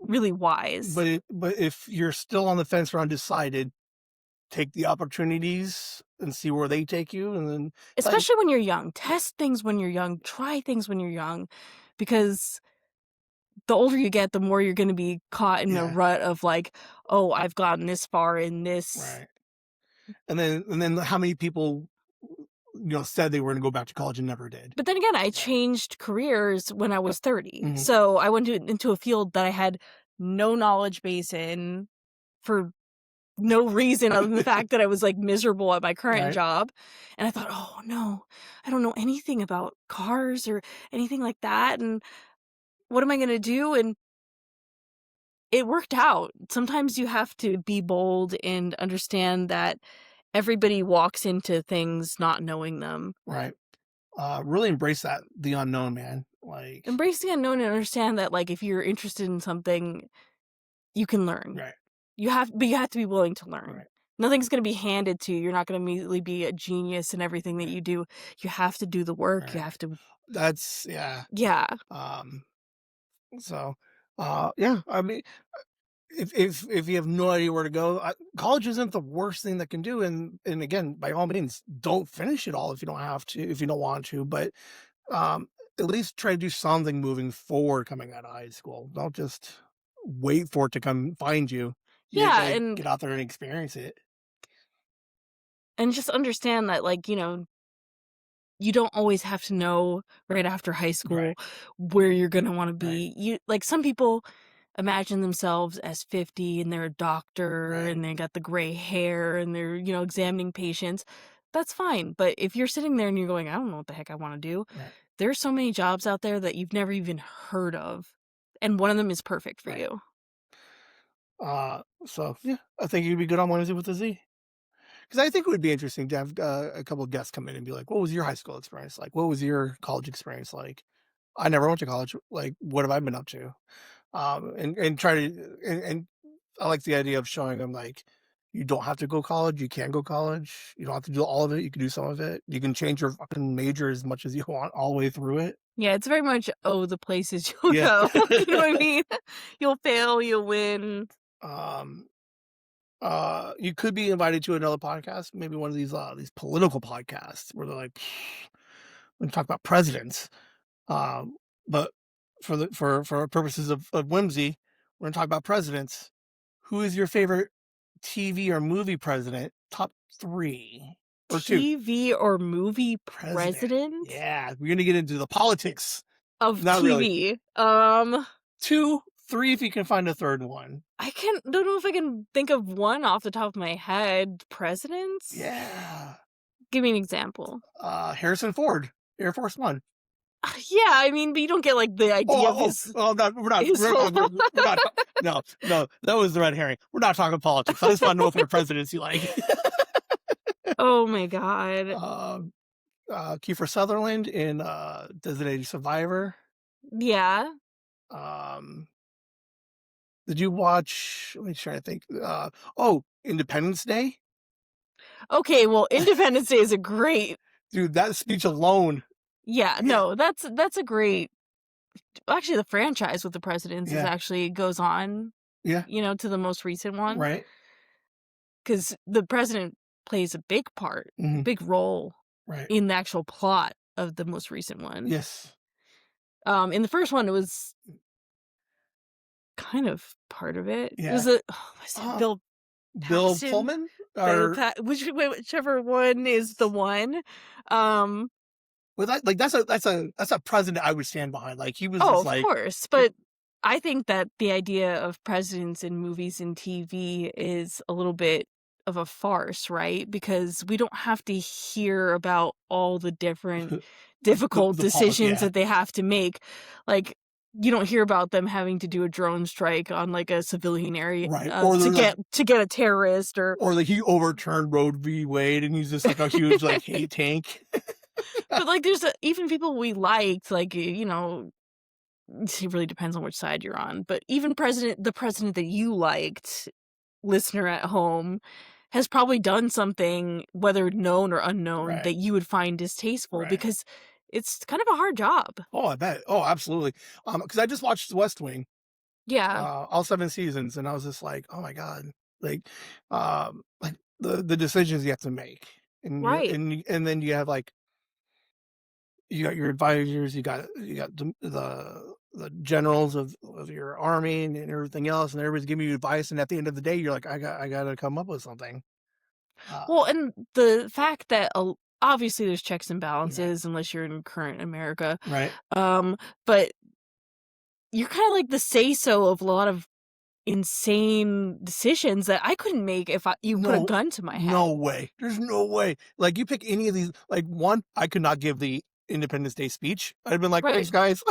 really wise. but if you're still on the fence or undecided, take the opportunities and see where they take you, and then like, Especially when you're young. Test things when you're young, try things when you're young because the older you get, the more you're going to be caught in a yeah, rut of like, "Oh, I've gotten this far in this." right. And then how many people said they were going to go back to college and never did. But then again, I Right. changed careers when I was 30. Mhm. So I went into a field that I had no knowledge base in for no reason other than the fact that I was like miserable at my current Right. job. And I thought, oh no, I don't know anything about cars or anything like that. And what am I going to do? And it worked out. Sometimes you have to be bold and understand that everybody walks into things not knowing them. Right. Really embrace that the unknown, man. Like, Embrace the unknown and understand that, like, if you're interested in something, you can learn. right, But you have to be willing to learn. right, Nothing's gonna be handed to you. You're not gonna immediately be a genius in everything that right, you do. You have to do the work. You right. have to That's yeah. yeah. Um. So, yeah. I mean, if you have no idea where to go, college isn't the worst thing that can do. And again, by all means, don't finish it all if you don't have to, if you don't want to. But um, at least try to do something moving forward coming out of high school. Don't just wait for it to come find you. You Yeah, gotta and get out there and experience it. just understand that, like, you don't always have to know right after high Right, school where you're gonna wanna right, be. Like, some people imagine themselves as 50 and they're a doctor right, and they got the gray hair and they're, examining patients. That's fine, but if you're sitting there and you're going, "I don't know what the heck I wanna do," right, there's so many jobs out there that you've never even heard of, and one of them is perfect for right. you. So yeah, I think you'd be good on Wednesday with the Z. 'cause I think it would be interesting to have, a couple of guests come in and be like, "What was your high school experience like? What was your college experience like? I never went to college, like, what have I been up to?" And try to and I like the idea of showing them, like, you don't have to go college, you can go college, you don't have to do all of it, you can do some of it, you can change your fucking major as much as you want all the way through it. Yeah, it's very much, "Oh, the places you'll Yeah. go." You know what I mean? You'll fail, you'll win. Um, you could be invited to another podcast, maybe one of these political podcasts where they're like, we talk about presidents. But for purposes of whimsy, we're gonna talk about presidents. Who is your favorite TV or movie president? Top 3 or 2. TV or movie President. president Yeah, we're gonna get into the politics. of Not really. TV? 2, 3 if you can find a 3rd one. Don't know if I can think of one off the top of my head. Presidents? Yeah. Give me an example. Harrison Ford, Air Force One. Yeah, I mean, but you don't get, like, the idea of his We're full not, we're not, no, no, that was the red herring. We're not talking politics. I just want to know what kind of presidents you like. Oh my god. um, Kiefer Sutherland in Designated Survivor. Yeah. Um, did you watch? Let me try to think. Independence Day, Okay, well, Independence Day is a great. dude. That speech alone. Yeah, Yeah, no, that's a great. Actually, the franchise with the presidents is yeah, actually goes on, yeah. to the most recent one, Right. because the president plays a big part, a Hmm. big role Right. in the actual plot of the most recent one. Yes. In the first one, it was kind of part of it. It was Yeah. was it Uh, Bill Bill Paxton? Pullman or Whichever one is the one. Um, with that, like that's a president I would stand behind. Like he was oh, just of like, course, but I think that the idea of presidents in movies and TV is a little bit of a farce, right? Because we don't have to hear about all the different difficult the policy. decisions Yeah. that they have to make. Like, you don't hear about them having to do a drone strike on like a civilian area Right. Or to they're like, get a terrorist or he overturned Roe v. Wade and he's just like a huge like hate tank. but like there's even people we liked like it really depends on which side you're on, but even the president that you liked, listener at home, has probably done something, whether known or unknown, Right. that you would find distasteful Right. because it's kind of a hard job. Oh, I bet. Oh, absolutely. Because I just watched The West Wing, Yeah, all 7 seasons, and I was just like, "Oh my god." Like, like the decisions you have to make, and right. then you have, like, you got your advisors, you got the generals of your army and everything else, and everybody's giving you advice, and at the end of the day, you're like, I gotta come up with something." Well, Uh, and the fact that obviously there's checks and right, balances unless you're in current America, right. but you're kind of like the say so of a lot of insane decisions that I couldn't make if you put a No, gun to my no head. way. There's no way. Like, you pick any of these like, one, I could not give the Independence Day speech. I'd have been like, Right. "Thanks, guys."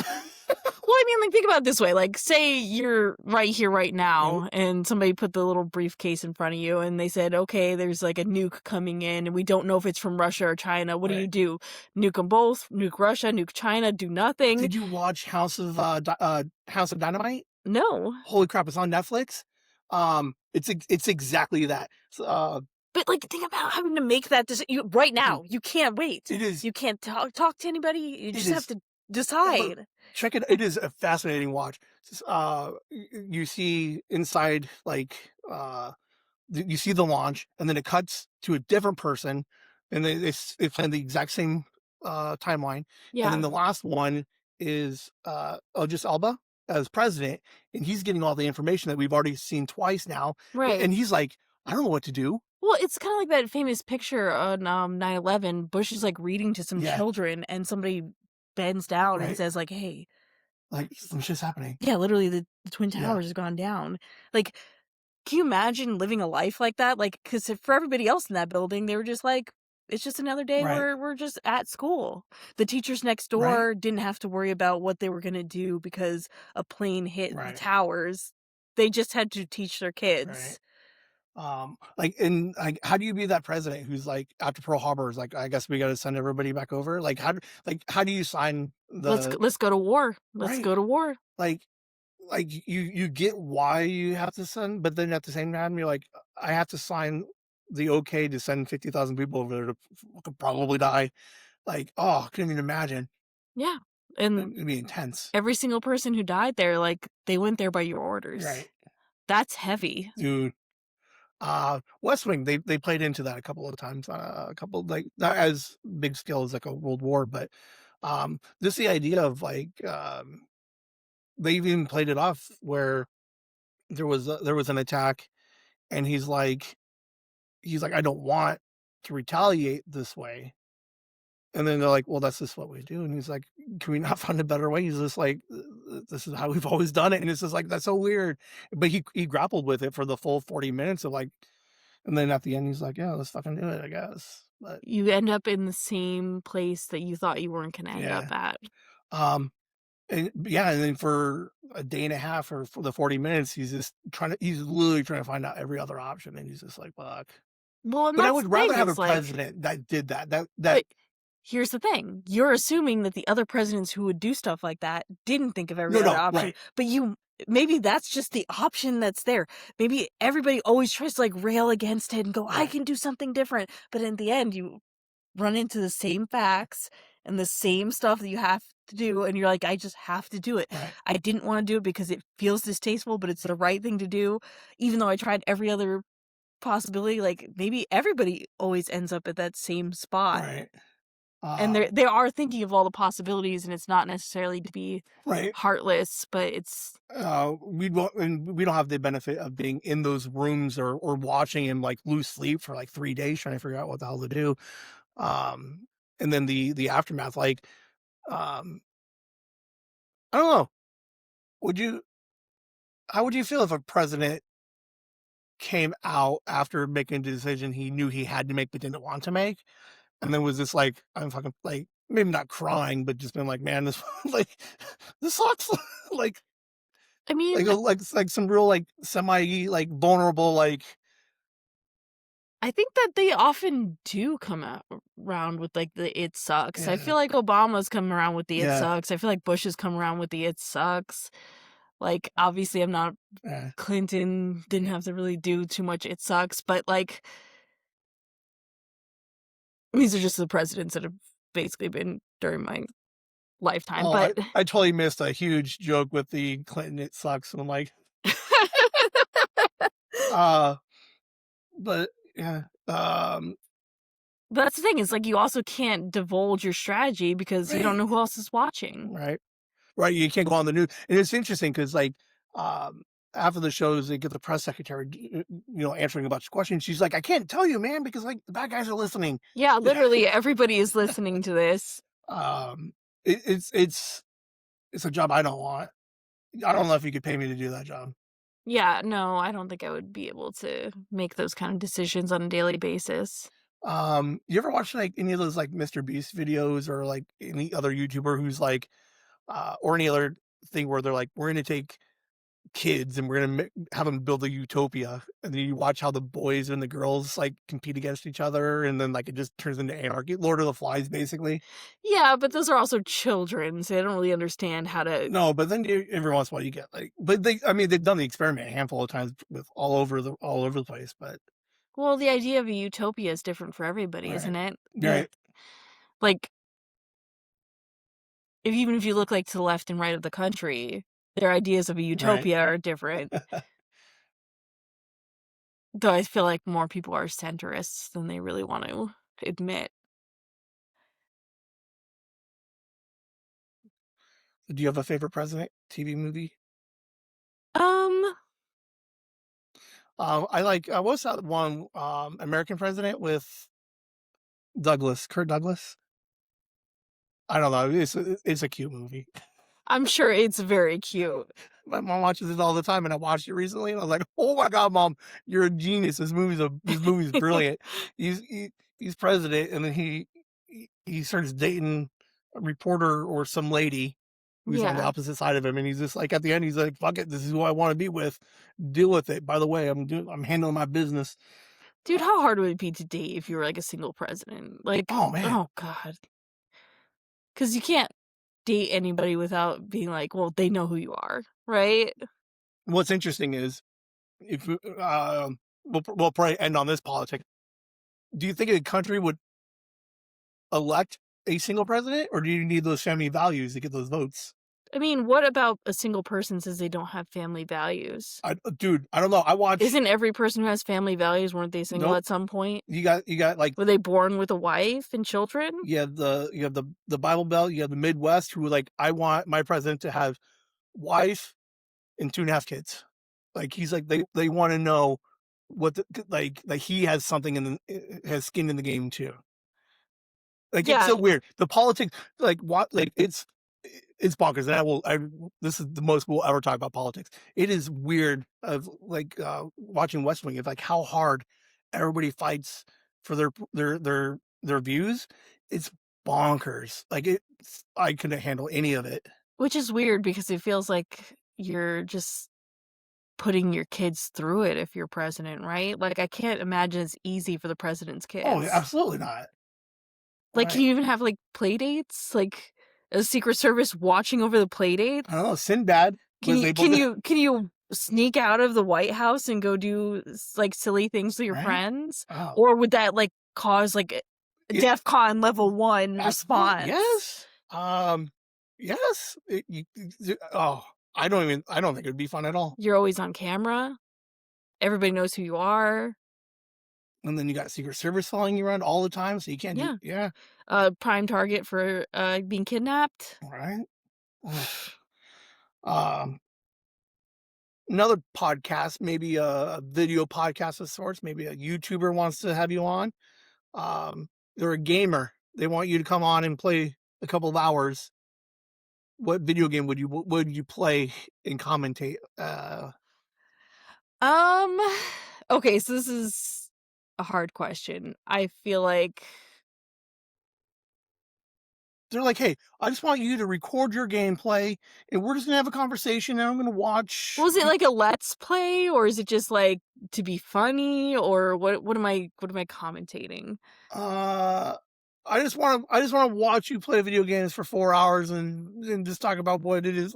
Well, I mean, like, think about it this way. Like, say you're right here, right Mhm, now, and somebody put the little briefcase in front of you, and they said, okay, there's like a nuke coming in, and we don't know if it's from Russia or China. What right. do? Nuke them both? Nuke Russia? Nuke China? Do nothing? Did you watch House of Dynamite? No. Holy crap, it's on Netflix. It's exactly that. So, But, like, think about having to make that decision right dude, now. You can't wait. it is You can't talk to anybody. You it just have is to but decide. check it, it is a fascinating watch. You see inside, like, you see the launch, and then it cuts to a different person, and they plan the exact same timeline. And then Yeah. the last one is Idris Elba as president, and he's getting all the information that we've already seen twice now, Right. and he's like, I don't know what to do. Well, it's kinda like that famous picture on, 9/11. Bush is, like, reading to some Yeah, children, and somebody bends down and right. says, like, "Hey." Like some shit's happening. Yeah, literally, the Twin Yeah, Towers has gone down. Like, can you imagine living a life like that? Like, because for everybody else in that building, they were just like, "It's just another day right, where we're just at school." The teachers next right, door didn't have to worry about what they were gonna do because a plane hit the right, towers. They just had to teach their right. kids. Like, how do you be that president who's like, after Pearl Harbor is like, I guess we got to send everybody back over? How do you sign the Let's go to war. Let's right? go to war. Like, you get why you have to send, but then at the same time, you're like, I have to sign the okay to send 50,000 people over there to could probably die. Like, oh, I couldn't even imagine. Yeah. And It'd be intense, every single person who died there, like, they went there by your orders. right, That's heavy. dude? West Wing, they played into that a couple of times, a couple like not as big scale as like a World War, but just the idea of like they even played it off where there was an attack, and he's like I don't want to retaliate this way, and then they're like, well, that's just what we do, and he's like, can we not find a better way? He's just like, this is how we've always done it, and it's just like that's so weird, but he grappled with it for the full 40 minutes of like. And then at the end, he's like, "Yeah, let's fucking do it, I guess." But You end up in the same place that you thought you weren't gonna end yeah, up at. um, and yeah, and then for a day and a half or for the 40 minutes, he's literally trying to find out every other option, and he's just like, "Fuck." Well, and But I that's the would rather thing have a is, like, president that did that. That but here's the thing, you're assuming that the other presidents who would do stuff like that didn't think of every no, other no, option, right, but you maybe that's just the option that's there. Maybe everybody always tries to, like, rail against it and go, "I right, can do something different," but in the end, you run into the same facts and the same stuff that you have to do, and you're like, "I just have to do it. right, I didn't wanna do it because it feels distasteful, but it's the right thing to do, even though I tried every other possibility." Like, maybe everybody always ends up at that same spot. right, And they are thinking of all the possibilities, and it's not necessarily to be right. heartless, but it's We don't have the benefit of being in those rooms or watching him like lose sleep for like 3 days trying to figure out what the hell to do. Um, and then the aftermath, like, um, I don't know. Would you How would you feel if a president came out after making a decision he knew he had to make but didn't want to make, and then was just like, I'm fucking like maybe not crying, but just been like, man, this like this sucks. like I mean, like some real like semi like vulnerable like I think that they often do come out around with, like, the "it sucks." I yeah feel like Obama's come around with the "it yeah sucks." I feel like Bush has come around with the "it sucks." Like, obviously, I'm not yeah. Clinton didn't have to really do too much "it sucks," but, like, these are just the presidents that have basically been during my lifetime, Oh, but I totally missed a huge joke with the Clinton. It sucks. And I'm like, uh, but yeah, that's the thing, is, like, you also can't divulge your strategy because you don't right, know who else is watching. right. Right, you can't go on the news, and it's interesting because, like, um, after the shows, they get the press secretary, answering a bunch of questions. She's like, "I can't tell you, man, because, like, the bad guys are listening." Yeah, literally everybody is listening to this. Um, it's a job I don't want. I don't know if you could pay me to do that job. Yeah, no, I don't think I would be able to make those kind of decisions on a daily basis. You ever watch, like, any of those, like, Mr. Beast videos or, like, any other YouTuber who's, like, or any other thing where they're like, "We're gonna take kids and we're gonna have them build a utopia," and then you watch how the boys and the girls like compete against each other, and then like it just turns into anarchy. Lord of the Flies, basically. Yeah, but those are also children, so they don't really understand how to. No, but then every once in a while you get like, but I mean, they've done the experiment a handful of times with all over the place. But Well, the idea of a utopia is different for everybody, right, isn't it? right, Like, even if you look, like, to the left and right of the country, their ideas of a right. utopia are different. Though I feel like more people are centrists than they really want to admit. Do you have a favorite president TV movie? Um, I like what's that one American President with Kurt Douglas. I don't know. It's a cute movie. I'm sure it's very cute. My mom watches it all the time, and I watched it recently, and I was like, "Oh my god, mom, you're a genius. This movie's brilliant." He's president, and then he starts dating a reporter or some lady, who's on the Yeah. opposite side of him, and he's just like at the end, he's like, "Fuck it, this is who I want to be with. Deal with it. By the way, I'm handling my business." Dude, how hard would it be to date if you were, like, a single president? Like, Oh man, oh god, because you can't date anybody without being like, well, they know who you are, right? what's interesting is if we'll probably end on this politic. Do you think a country would elect a single president, or do you need those family values to get those votes? I mean, what about a single person says they don't have family values? Dude, I don't know. I watch. Isn't every person who has family values, weren't they single Nope. at some point? You got like Were they born with a wife and children? you have the Bible Belt. You have the Midwest who like I want my president to have wife and 2.5 kids. Like he's like they want to know what like he has something in has skin in the game too. Like, it's Yeah, so weird. The politics, like, what, like, it's bonkers, and this is the most we'll ever talk about politics. It is weird of, like, watching West Wing, of, like, how hard everybody fights for their views. It's bonkers. Like, I couldn't handle any of it. which is weird because it feels like you're just putting your kids through it if you're president, right? Like, I can't imagine it's easy for the president's Oh, kids. absolutely not. Like, can Right. you even have, like, play dates? Like, a Secret Service watching over the play I don't dates? know, Sinbad Can was you able can to. you can you sneak out of the White House and go do like silly things with your Right? friends? Oh, Or would that like cause like a it DEFCON level 1 absolutely response? yes. Yes. I don't think it'd be fun at all. You're always on camera. Everybody knows who you are. And then you got Secret Service following you around all the time, so you can't do Yeah. yeah, Prime target for being kidnapped. right? Ugh. Um, another podcast, maybe a video podcast of sorts, maybe a YouTuber wants to have you on. They're a gamer. They want you to come on and play a couple of hours. What video game would you play and commentate? Um okay, so this is a hard question. I feel like They're like, "Hey, I just want you to record your gameplay, and we're just gonna have a conversation, and I'm gonna watch." was it like a let's play or is it just like to be funny or what am I commentating? Uh, I just wanna watch you play video games for 4 hours and just talk about what it is.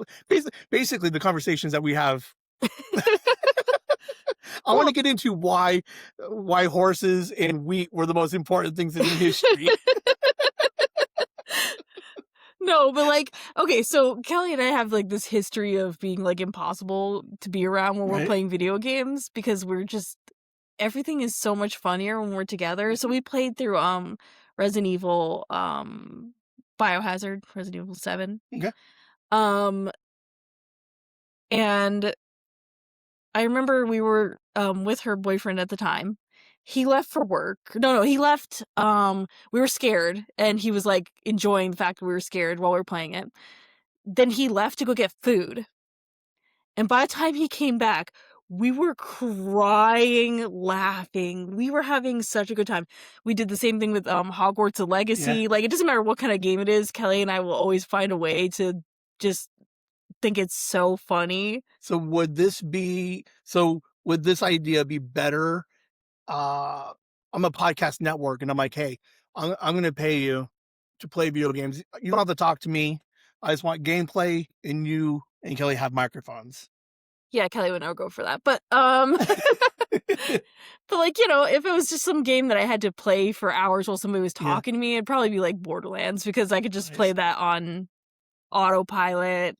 Basically, the conversations that we have. I wanna Well, get into why horses and wheat were the most important things in history, no, but like, okay, so Kelly and I have like this history of being like impossible to be around when we're right? playing video games because we're just everything is so much funnier when we're together. So we played through Resident Evil Biohazard, Resident Evil 7. Okay. Um and I remember we were with her boyfriend at the time. He left for work. No, he left we were scared and he was like enjoying the fact that we were scared while we were playing it. Then he left to go get food. And by the time he came back, we were crying, laughing. We were having such a good time. We did the same thing with Hogwarts Yeah. Legacy. Like it doesn't matter what kind of game it is, Kelly and I will always find a way to just think it's so funny. So would this idea be better? I'm a podcast network, and I'm like, "Hey, I'm gonna pay you to play video games. You don't have to talk to me. I just want gameplay, and you and Kelly have microphones." Yeah, Kelly would never go for that. But but like, if it was just some game that I had to play for hours while somebody was Yeah. talking to me, it'd probably be like Borderlands because I could just play Nice. that on autopilot.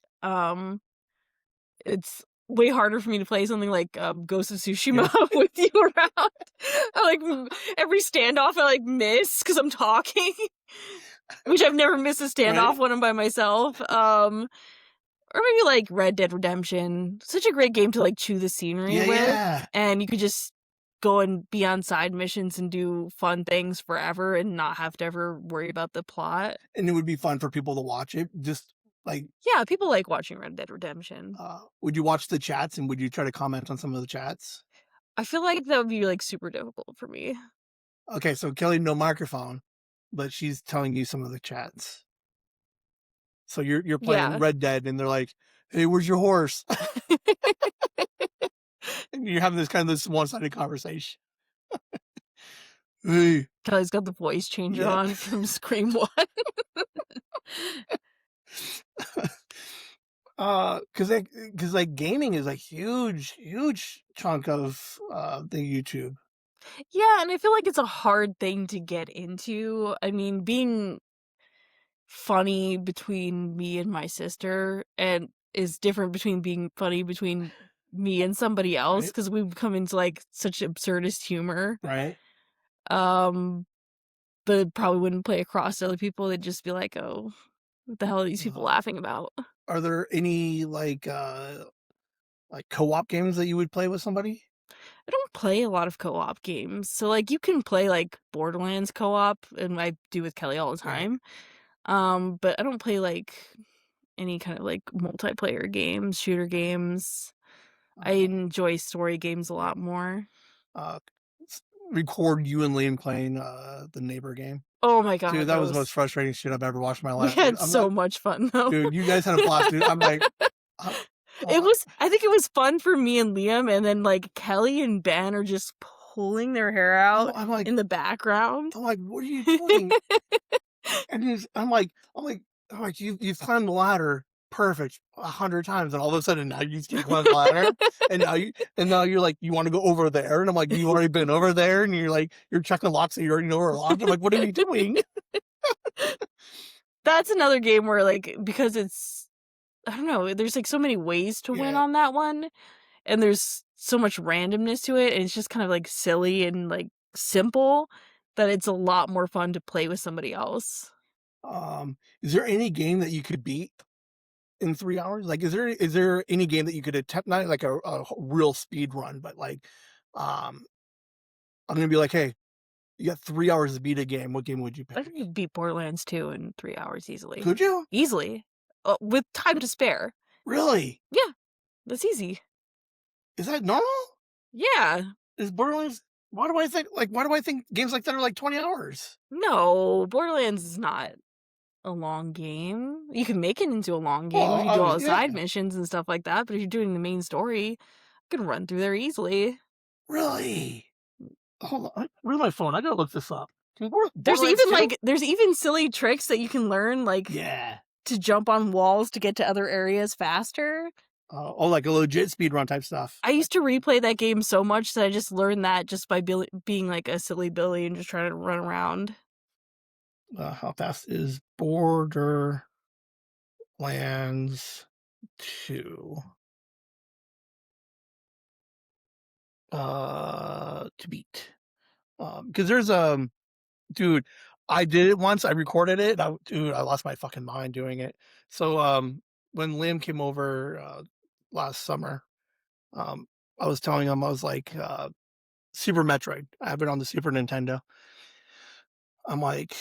It's way harder for me to play something like Ghost of Yeah. Tsushima with you around. I like every standoff I like miss because I'm talking, which I've never missed a Right? standoff when I'm by myself. Or maybe like Red Dead Redemption. Such a great game to like chew the scenery Yeah, with, yeah. and you could just go and be on side missions and do fun things forever and not have to ever worry about the plot. And it would be fun for people to watch it. Just like, Yeah, people like watching Red Dead Redemption. would you watch the chats and would you try to comment on some of the chats? I feel like that would be like super difficult for me. Okay, so Kelly, no microphone, but she's telling you some of the chats. So you're playing Yeah. Red Dead, and they're like, "Hey, where's your horse?" And you're having this one-sided conversation. Hey, Kelly's got the voice changer yeah. on from Scream 1. Because gaming is a huge chunk of the YouTube. Yeah, and I feel like it's a hard thing to get into. I mean, being funny between me and my sister and is different between being funny between me and somebody else Right, because we've come into like such absurdist humor. right. Um, but probably wouldn't play across to other people. They'd just be like, "Oh, what the hell are these people Uh, laughing about?" are there any like co-op games that you would play with somebody? I don't play a lot of co-op games. So like you can play like Borderlands co-op and I do with Kelly all the Right. time. But I don't play like any kind of like multiplayer games, shooter games. I Uh, enjoy story games a right. lot more. Uh, s- Record you and Liam playing the neighbor game. Oh my Dude, god, that that was the most was frustrating shit I've ever watched in my we life, dude. had so much fun though. Dude, you guys had a blast, dude. I'm like, uh, It uh, was I think it was fun for me and Liam, and then like Kelly and Ben are just pulling their hair oh, out in the background. I'm like, what are you doing? And I'm like, you've climbed the ladder perfect 100 times, and all of a sudden now you just can't climb the ladder, and now you're like, you want to go over there, and I'm like, you've already been over there, and you're like, you're checking locks and you already know where locked. I'm like, what are we doing? That's another game where like because it's I don't know, there's like so many ways to win Yeah. on that one, and there's so much randomness to it, and it's just kind of like silly and like simple that it's a lot more fun to play with somebody else. Is there any game that you could beat in 3 hours? Like, is there any game that you could attempt, not like a real speed run, but like, um, I'm gonna be like, hey, you got 3 hours to beat a game. What game would you I pick? think you beat Borderlands 2 in 3 hours easily. Could you Easily. With time to spare. really? Yeah, that's easy. Is that normal? Yeah. Is Borderlands why do I think games like that are like 20 hours? No, Borderlands is not a long game. You can make it into a long game if Well, you do all the yeah, side missions and stuff like that, but if you're doing the main story, you can run through there easily. really? Hold on, where's my phone? I gotta look this up. Dude, There's Borderlands even 2? like there's even silly tricks that you can learn like Yeah. to jump on walls to get to other areas faster. Oh, like a legit speedrun type stuff. I Like, used to replay that game so much that I just learned that just by being like a silly Billy and just trying to run around. how fast is Borderlands 2 to beat? Because there's dude, I did it once. I recorded it. I lost my fucking mind doing it. So when Liam came over last summer, um, I was telling him, I was like, Super Metroid. I have it on the Super Nintendo. I'm like,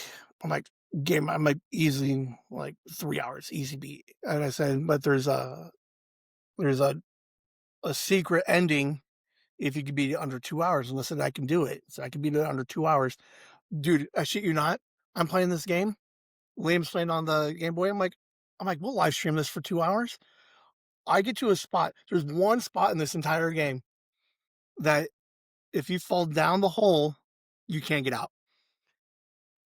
I'm like, I'm like easily like 3 hours, easy beat. And I said, but there's a secret ending if you could beat it under 2 hours. And listen, I can do it. So I can beat it under 2 hours. Dude, I shit you not. I'm playing this game. Liam's playing on the Game Boy. I'm like, we'll live stream this for 2 hours. I get to a spot. There's one spot in this entire game that if you fall down the hole, you can't get out.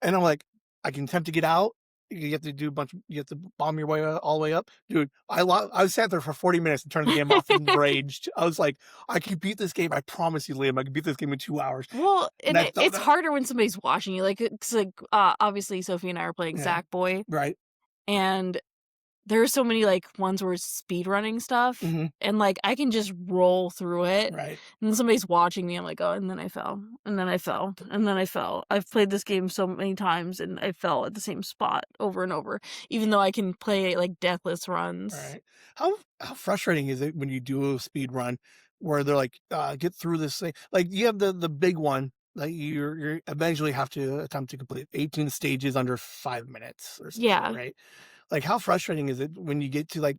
And I'm like, I can attempt to get out. You have to do a bunch. You have to bomb your way all the way up, dude. I sat there for 40 minutes and turned the game off and raged. I was like, I can beat this game. I promise you, Liam. I can beat this game in 2 hours. Well, And and it's harder when somebody's watching you. Like it's like obviously Sophie and I are playing yeah, Sackboy, right. and there are so many like ones where it's speed running stuff, Hmm. and like I can just roll through it. Right. And then somebody's watching me. I'm like, oh, and then I fell, and then I fell, and then I fell. I've played this game so many times, and I fell at the same spot over and over. Even though I can play like deathless runs. Right. How frustrating is it when you do a speed run where they're like, get through this thing? Like you have the big one that you're eventually have to attempt to complete 18 stages under 5 minutes or some shit, Yeah. right? Like how frustrating is it when you get to like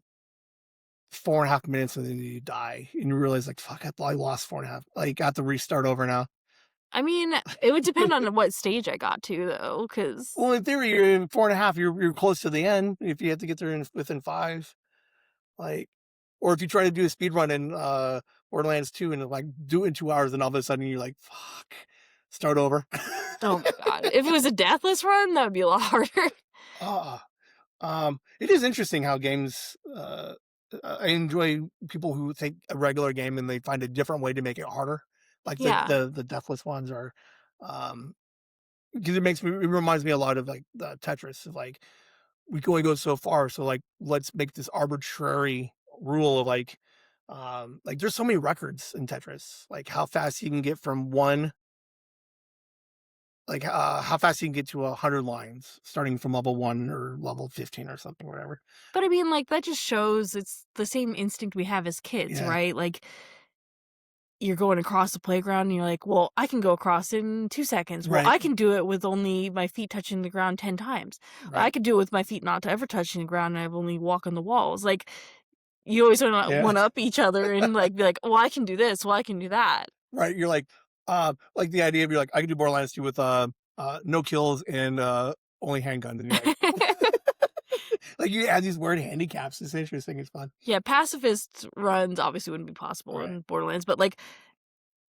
4.5 minutes and then you die and you realize like fuck, I lost 4.5. Like I have to restart over now. I mean, it would depend on what stage I got to though, because Well, in theory, you're in 4.5, you're close to the end if you have to get there in within 5, like or if you try to do a speed run in, Borderlands 2 and, like, do it in 2 hours, and all of a sudden you're like, "Fuck, start over." oh my god. If it was a deathless run, that would be a lot harder. Ah, it is interesting how games, I enjoy people who take a regular game and they find a different way to make it harder, like Yeah. the deathless ones are, um, because it reminds me a lot of, like, the Tetris of, like, we can only go so far, so, like, let's make this arbitrary rule of, like, there's so many records in Tetris, like, how fast you can get from 1 like, how fast you can get to 100 lines starting from level 1 or level 15 or something, whatever. But I mean, like, that just shows it's the same instinct we have as kids, Yeah, right? Like, you're going across the playground and you're like, well, I can go across in 2 seconds. Well, right, I can do it with only my feet touching the ground 10 times. I right, could do it with my feet not ever touching the ground and I've only walk on the walls. Like, you always want to yeah, one up each other and like be like, well, I can do this. Well, I can do that. right, you're like, the idea of you're like, "I can do Borderlands 2 with, no kills and, only handguns," and you're like, you add these weird handicaps, it's interesting, it's fun. Yeah, pacifist runs obviously wouldn't be possible Right, in Borderlands, but like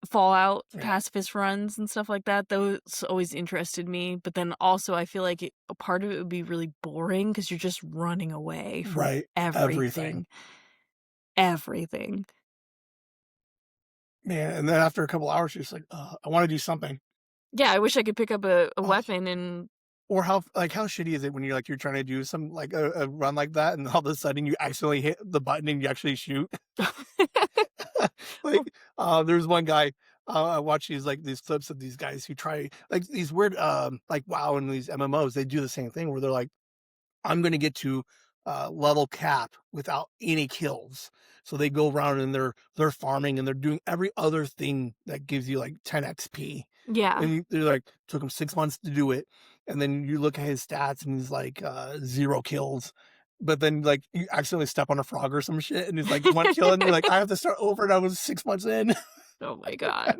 Fallout yeah, pacifist runs and stuff like that, those always interested me, but then also I feel like a part of it would be really boring because 'cause you're just running away from right, everything. everything, everything. Man, and then after a couple hours, you're just like, I wanna do something." Yeah, I wish I could pick up a Oh, weapon and or how shitty is it when you're trying to do some like, a run like that, and all of a sudden you accidentally hit the button and you actually shoot? Like, there's one guy, I watch these clips of these guys who try like, these weird, like, WoW and these MMOs, they do the same thing where they're like, I'm going to get to level cap without any kills. So they go around and they're farming and they're doing every other thing that gives you like 10 XP. Yeah. And they're like, took him 6 months to do it. And then you look at his stats and he's like 0 kills. But then like you accidentally step on a frog or some shit and he's like 1 kill and you're like, I have to start over and I was 6 months in. Oh my god.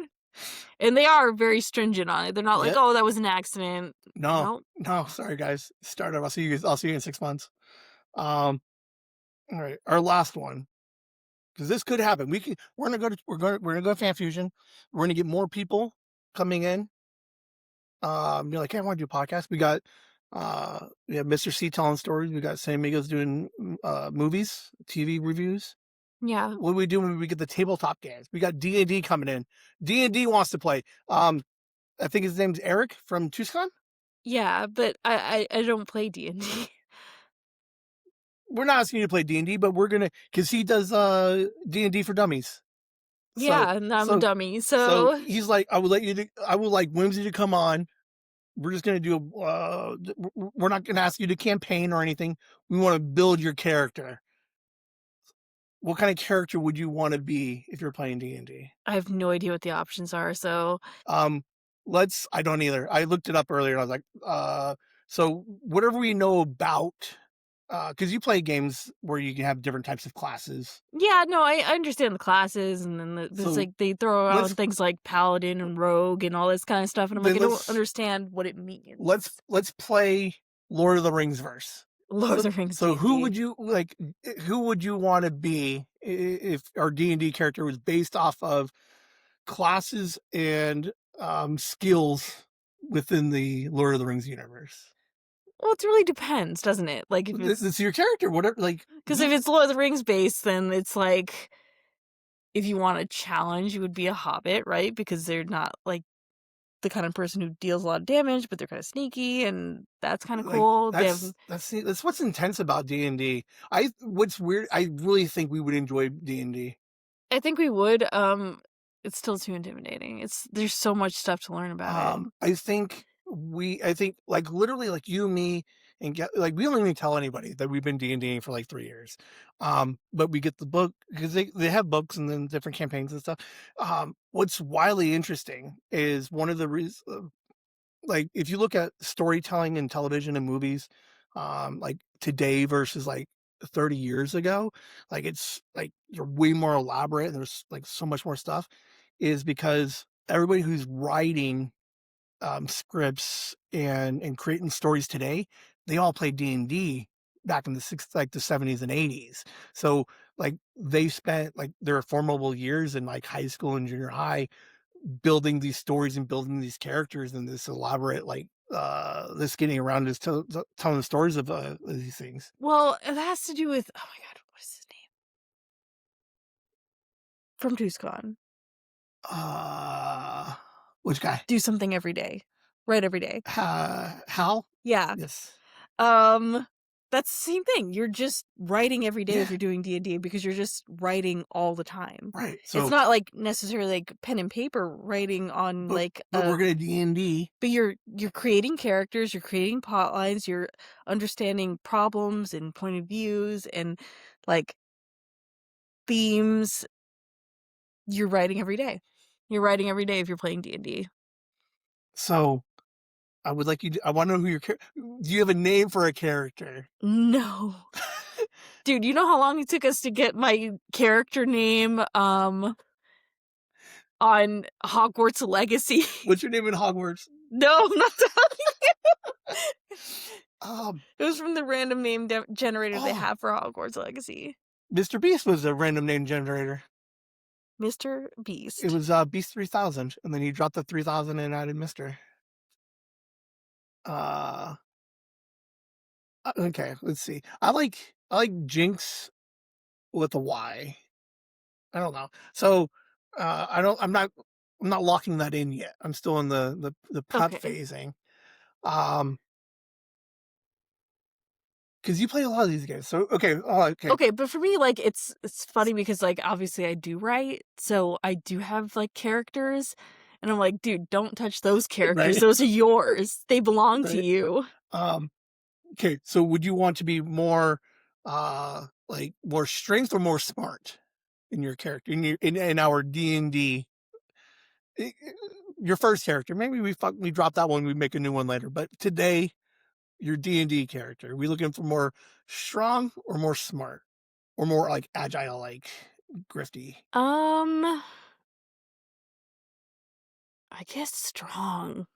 And they are very stringent on it, they're not like, Yep. "Oh, that was an accident." No, Nope. no, sorry guys. Start over. I'll see you in 6 months. Um, all right. Our last one. Because this could happen. We're gonna go to Fan Fusion. We're gonna get more people coming in. You're like, hey, I want to do a podcast. We have Mr. C telling stories. We got San Amigos doing movies, TV reviews. Yeah. What do we do when we get the tabletop games? We got D&D coming in. D&D wants to play. I think his name's Eric from Tucson. Yeah, but I don't play D&D. We're not asking you to play D&D, but we're gonna because he does D&D for dummies. So Yeah, and I'm a so dummy, so so he's like, I would like Whimsy to come on. We're just gonna do we're not gonna ask you to campaign or anything. We want to build your character. What kind of character would you want to be if you're playing D&D? I have no idea what the options are, so Um, I don't either. I looked it up earlier and I was like, so whatever we know about, because you play games where you can have different types of classes. yeah, no, I understand the classes, and then there's, So like, they throw let's around things like paladin and rogue and all this kinda stuff, and I'm like, then I don't let's understand what it means. let's play Lord of the Rings verse. Lord of the Rings So who D&D. would you like? Who would you want to be if our D&D character was based off of classes and skills within the Lord of the Rings universe? Well, it really depends, doesn't it? Like, if This it's is your character, whatever. Like, because if it's Lord of the Rings based, then it's like, if you want a challenge, you would be a hobbit, right? Because they're not, like, the kind of person who deals a lot of damage, but they're kinda sneaky, and that's kinda like cool. They have that's what's intense about D&D. I what's weird. I really think we would enjoy D&D. I think we would, it's still too intimidating. There's so much stuff to learn about it. I think like literally like you, me, and get like we don't even tell anybody that we've been D&Ding for like 3 years. But we get the book because they have books and then different campaigns and stuff. What's wildly interesting is one of the reasons like if you look at storytelling in television and movies, like today versus like 30 years ago, like it's like you're way more elaborate. There's like so much more stuff, is because everybody who's writing scripts and creating stories today, they all played D&D back in the 70s and 80s. So like they spent like their formidable years in like high school and junior high building these stories and building these characters and this elaborate like this getting around is telling the stories of these things. Well, it has to do with oh my god, what is his name? From Tucson. Uh which guy? Do something every day. Write every day. Hal? Yeah. Yes. Um, that's the same thing. You're just writing every day if Yeah, you're doing D&D because you're just writing all the time. right. It's So not like necessarily like pen and paper writing on but like but we're gonna D&D. but you're creating characters, you're creating plot lines, you're understanding problems and point of views and like themes. You're writing every day. You're writing every day if you're playing D&D. So I would like you to, I want to know who your do you have a name for a character? No. Dude, you know how long it took us to get my character name on Hogwarts Legacy? What's your name in Hogwarts? No, I'm not telling you. Um, It was from the random name generator they oh, have for Hogwarts Legacy. Mr. Beast was a random name generator. Mr. It Beast. was Beast 3000, and then he dropped the 3000 and added Mr. Uh, okay, let's see. I like Jinx with a Y. I don't know. So I don't. I'm not locking that in yet. I'm still in the prep Okay. phasing. Um, because you play a lot of these games. So okay. Oh, okay. Okay, but for me, like, it's funny because, like, obviously I do write, so I do have, like, characters, and I'm like, "Dude, don't touch those characters. Right. Those are yours. They belong to Right. you." Um, okay. So would you want to be more, like more strength or more smart in your character in our D&D? Your first character. Maybe we drop that one. We make a new one later. But today, your D&D character. Are we looking for more strong or more smart or more like agile, like grifty? Um, I guess strong.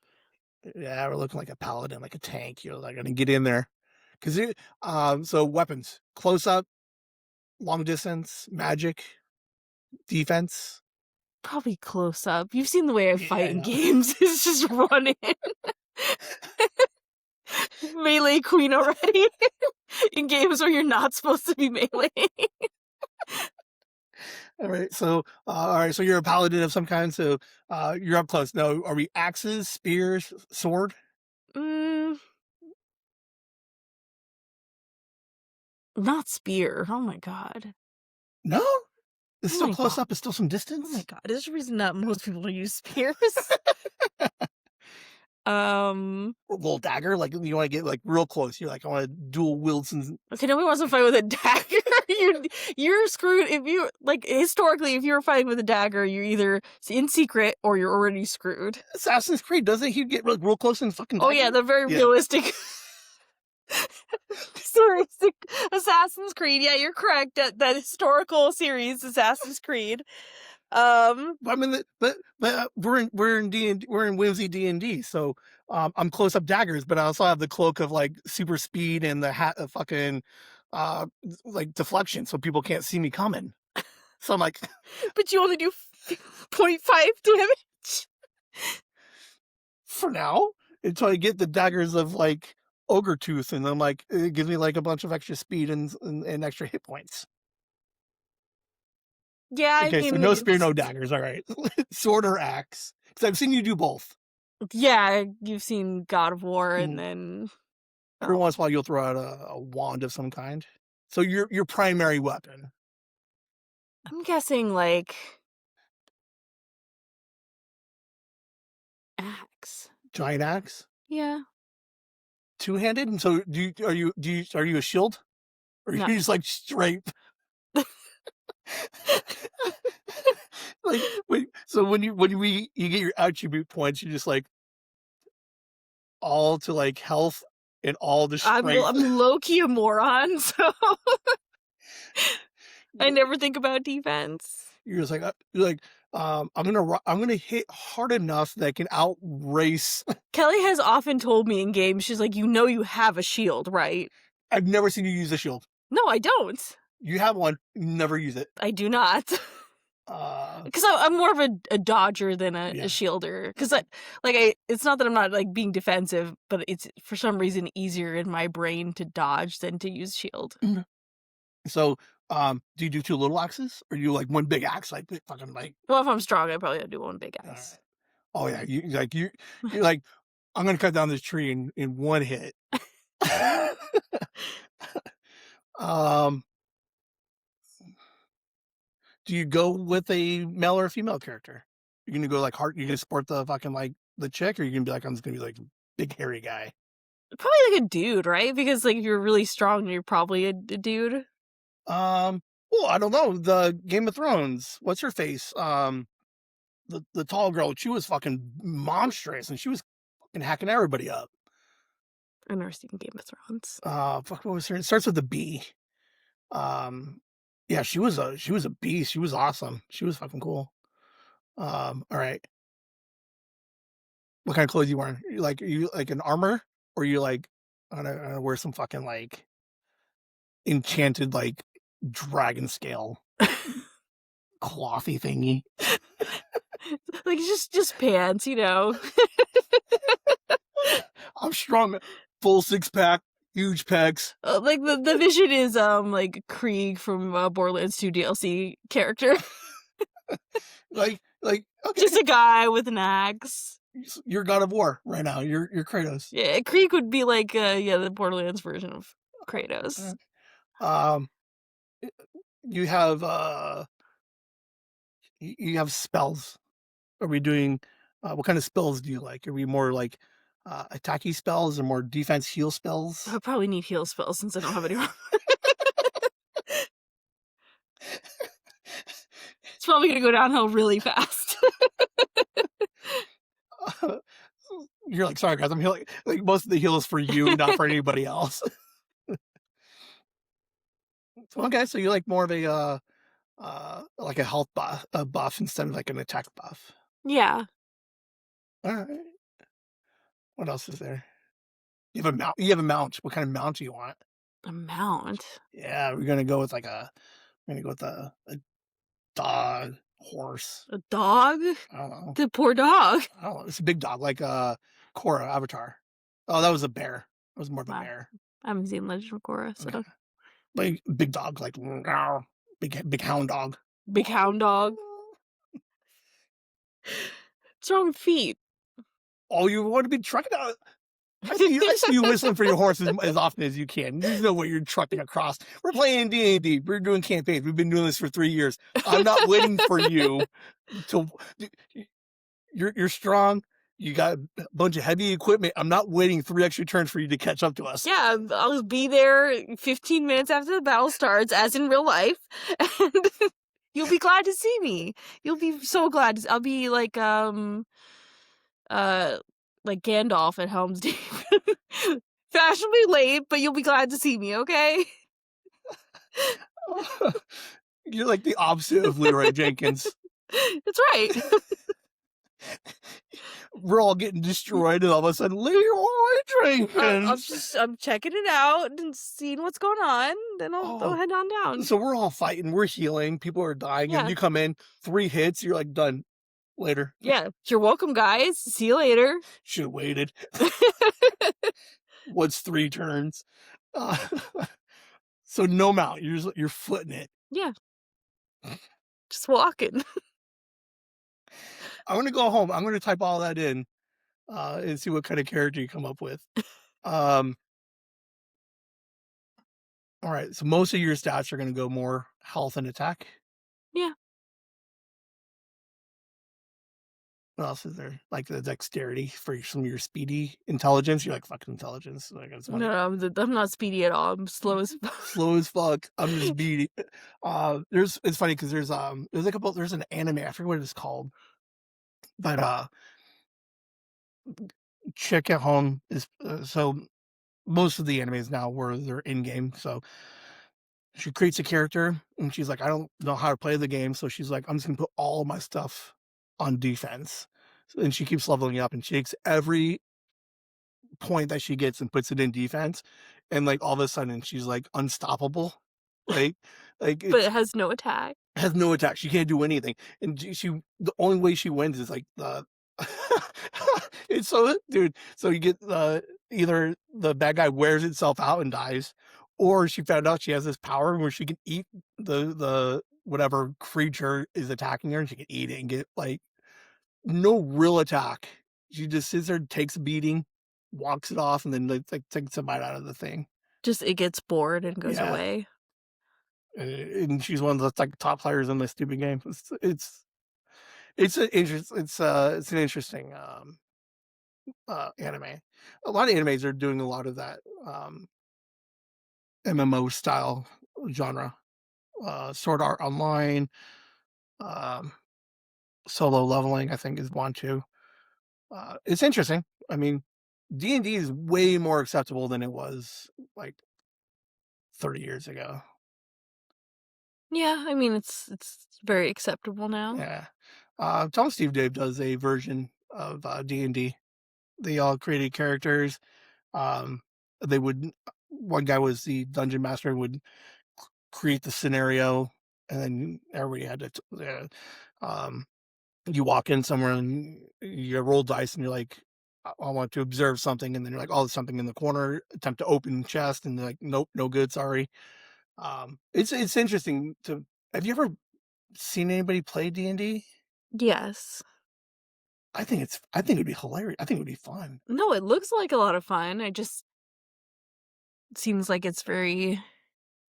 Yeah, we're looking like a paladin, like a tank. You're like gonna get in there because so weapons, close up, long distance, magic, defense. Probably close up. You've seen the way I Yeah, fight I in know. games. It's just run in. Melee queen already. In games where you're not supposed to be melee. All right, so all right, so you're a paladin of some kind. So you're up close. Now, are we axes, spears, sword? Mm, not spear. Oh my god. No, it's Oh still my close god. up. It's still some Oh my distance. god. There's a reason not most people use spears. Um, A little dagger, like you want to get like real close. You're like, I want to dual wield some. okay, nobody wants to fight with a dagger. You're screwed if you like historically, if you're fighting with a dagger, you're either in secret or you're already screwed. Assassin's Creed doesn't he get real close and fucking Oh yeah, dagger? the very Yeah, realistic series Assassin's Creed. Yeah, you're correct. That historical series, Assassin's Creed. but I mean, but we're in we're in Whimsy D&D, so I'm close up daggers, but I also have the cloak of like super speed and the hat of fucking uh like deflection, so people can't see me coming. So I'm like, but you only do 0.5 damage. for now, until I get the daggers of like ogre tooth, and I'm like, it gives me like a bunch of extra speed and extra hit points. Yeah, I Okay, so mean, no spear, no daggers. All right, sword or axe, because I've seen you do both. yeah, you've seen God of War, and Mhm. then Every oh, once in a while, you'll throw out a wand of some kind. So your primary weapon, I'm guessing like axe. giant axe, Yeah, two handed. And so are you a shield or are no. you just like straight? Like wait, so when you get your attribute points, you just like all to like health and all to strength. I'm low key a moron, so I never think about defense. You're just like, I'm gonna hit hard enough that I can outrace. Kelly has often told me in games, she's like, "You know you have a shield, right?" I've never seen you use a shield. No, I don't. You have one, never use it. I do not. Uh, Because I'm more of a dodger than a yeah. shielder. Because Okay. it's not that I'm not like being defensive, but it's for some reason easier in my brain to dodge than to use shield. Mhm. So, do you do two little axes, or you like one big axe, like fucking like? Well, if I'm strong, I probably have to do one big All right. axe. Oh yeah, you're like, I'm gonna cut down this tree in one hit. um, do you go with a male or a female character? You're gonna go like heart. You're gonna support the fucking like the chick, or you're gonna be like, I'm just gonna be like big hairy guy. Probably like a dude, right? Because like if you're really strong, you're probably a dude. Um, well, I don't know. The Game of Thrones. What's her face? The tall girl. She was fucking monstrous, and she was fucking hacking everybody up. I've never seen Game of Thrones. Fuck, what was her? It starts with a B. Yeah, she was a beast. She was awesome. She was fucking cool. All right. What kind of clothes you wearing? Are you like an armor, or you like gonna wear some fucking like enchanted like dragon scale clothy thingy? Like just pants, you know. I'm strong, full six pack, huge pecs. Like the vision is like Krieg from Borderlands 2 DLC character. Just Okay, a guy with an axe. you're God of War right now. You're Kratos. Yeah, Krieg would be like yeah, the Borderlands version of Kratos. Um, you have you have spells. Are we doing what kind of spells do you like? Are we more like attacky spells or more defense heal I spells? probably need heal spells since I don't have any. It's probably gonna go downhill really fast. You're like, sorry guys, I'm healing. Like most of the heal is for you, not for anybody else. Okay, so you like more of like a health buff, a buff instead of like an attack buff. Yeah, All right. What else is there? You have a mount. You have a mount. What kind of mount do you want? a mount. Yeah, we're gonna go with like a. We're gonna go with a dog, horse. A dog? I don't know. The poor dog. I don't know. It's a big dog, like Korra Avatar. Oh, that was a bear. That was more of a Wow, bear. I haven't seen Legend of Korra, Okay, so like big dog, like big hound dog. big hound dog. Strong feet. Oh, you want to be trucking out? I see you whistling for your horse as often as you can. There's no way you're trucking across. We're playing D&D. We're doing campaigns. We've been doing this for 3 years. I'm not waiting for you to. You're strong. You got a bunch of heavy equipment. I'm not waiting 3 extra turns for you to catch up to us. Yeah, I'll just be there 15 minutes after the battle starts, as in real life, and you'll be glad to see me. You'll be so glad. I'll be uh, like Gandalf at Helm's Deep. Fashionably late, but you'll be glad to see me, okay? You're like the opposite of Leroy Jenkins. That's right. We're all getting destroyed, and all of a sudden, Leroy Jenkins. I'm checking it out and seeing what's going on. Then I'll Oh, head on down. so we're all fighting, we're healing, people are dying, and Yeah, you come in 3 hits, you're like done. Later. yeah. You're welcome, guys. See you later. Should have waited. What's 3 turns? Uh, so no mount. You're footing it. Yeah, just walking. I'm gonna go home. I'm gonna type all that in and see what kind of character you come up with. Um, all right. So most of your stats are gonna go more health and attack. Yeah. What else is there? Like the dexterity for some of your speedy intelligence. You like fucking intelligence. Like it's No, funny. I'm not speedy at all. I'm slow as fuck. Slow as fuck. I'm just speedy. It's funny because there's an anime. I forget what it's called, but chick at home is so most of the animes now were they're in game. So she creates a character and she's like, I don't know how to play the game. So she's like, I'm just gonna put all my stuff on defense. And she keeps leveling up and she takes every point that she gets and puts it in defense. And like all of a sudden she's like unstoppable. Like But it it's has no attack. has no attack. She can't do anything. And she the only way she wins is like the it's so dude, so you get either the bad guy wears itself out and dies, or she found out she has this power where she can eat the whatever creature is attacking her and she can eat it and get like no real attack. She just sits there, takes a beating, walks it off, and then like takes a bite out of the thing. Just it gets bored and goes Yeah. away. And she's one of the like top players in this stupid game. It's an interest. It's an interesting anime. A lot of animes are doing a lot of that MMO style genre. Sword Art Online, um, solo leveling, I think, is one too. It's interesting. I mean, D&D is way more acceptable than it was like 30 years ago. Yeah, I mean, it's very acceptable now. Yeah. Tom Steve Dave does a version of D&D. They all created characters. Um, they would one guy was the dungeon master and would create the scenario, and then everybody had to. Um, you walk in somewhere and you roll dice, and you're like, I want to observe something, and then you're like, oh, there's something in the corner. Attempt to open chest, and they're like, nope, no good, sorry. It's interesting to. Have you ever seen anybody play D&D? Yes. I think it'd be hilarious. I think it would be fun. No, it looks like a lot of fun. I just seems like it's very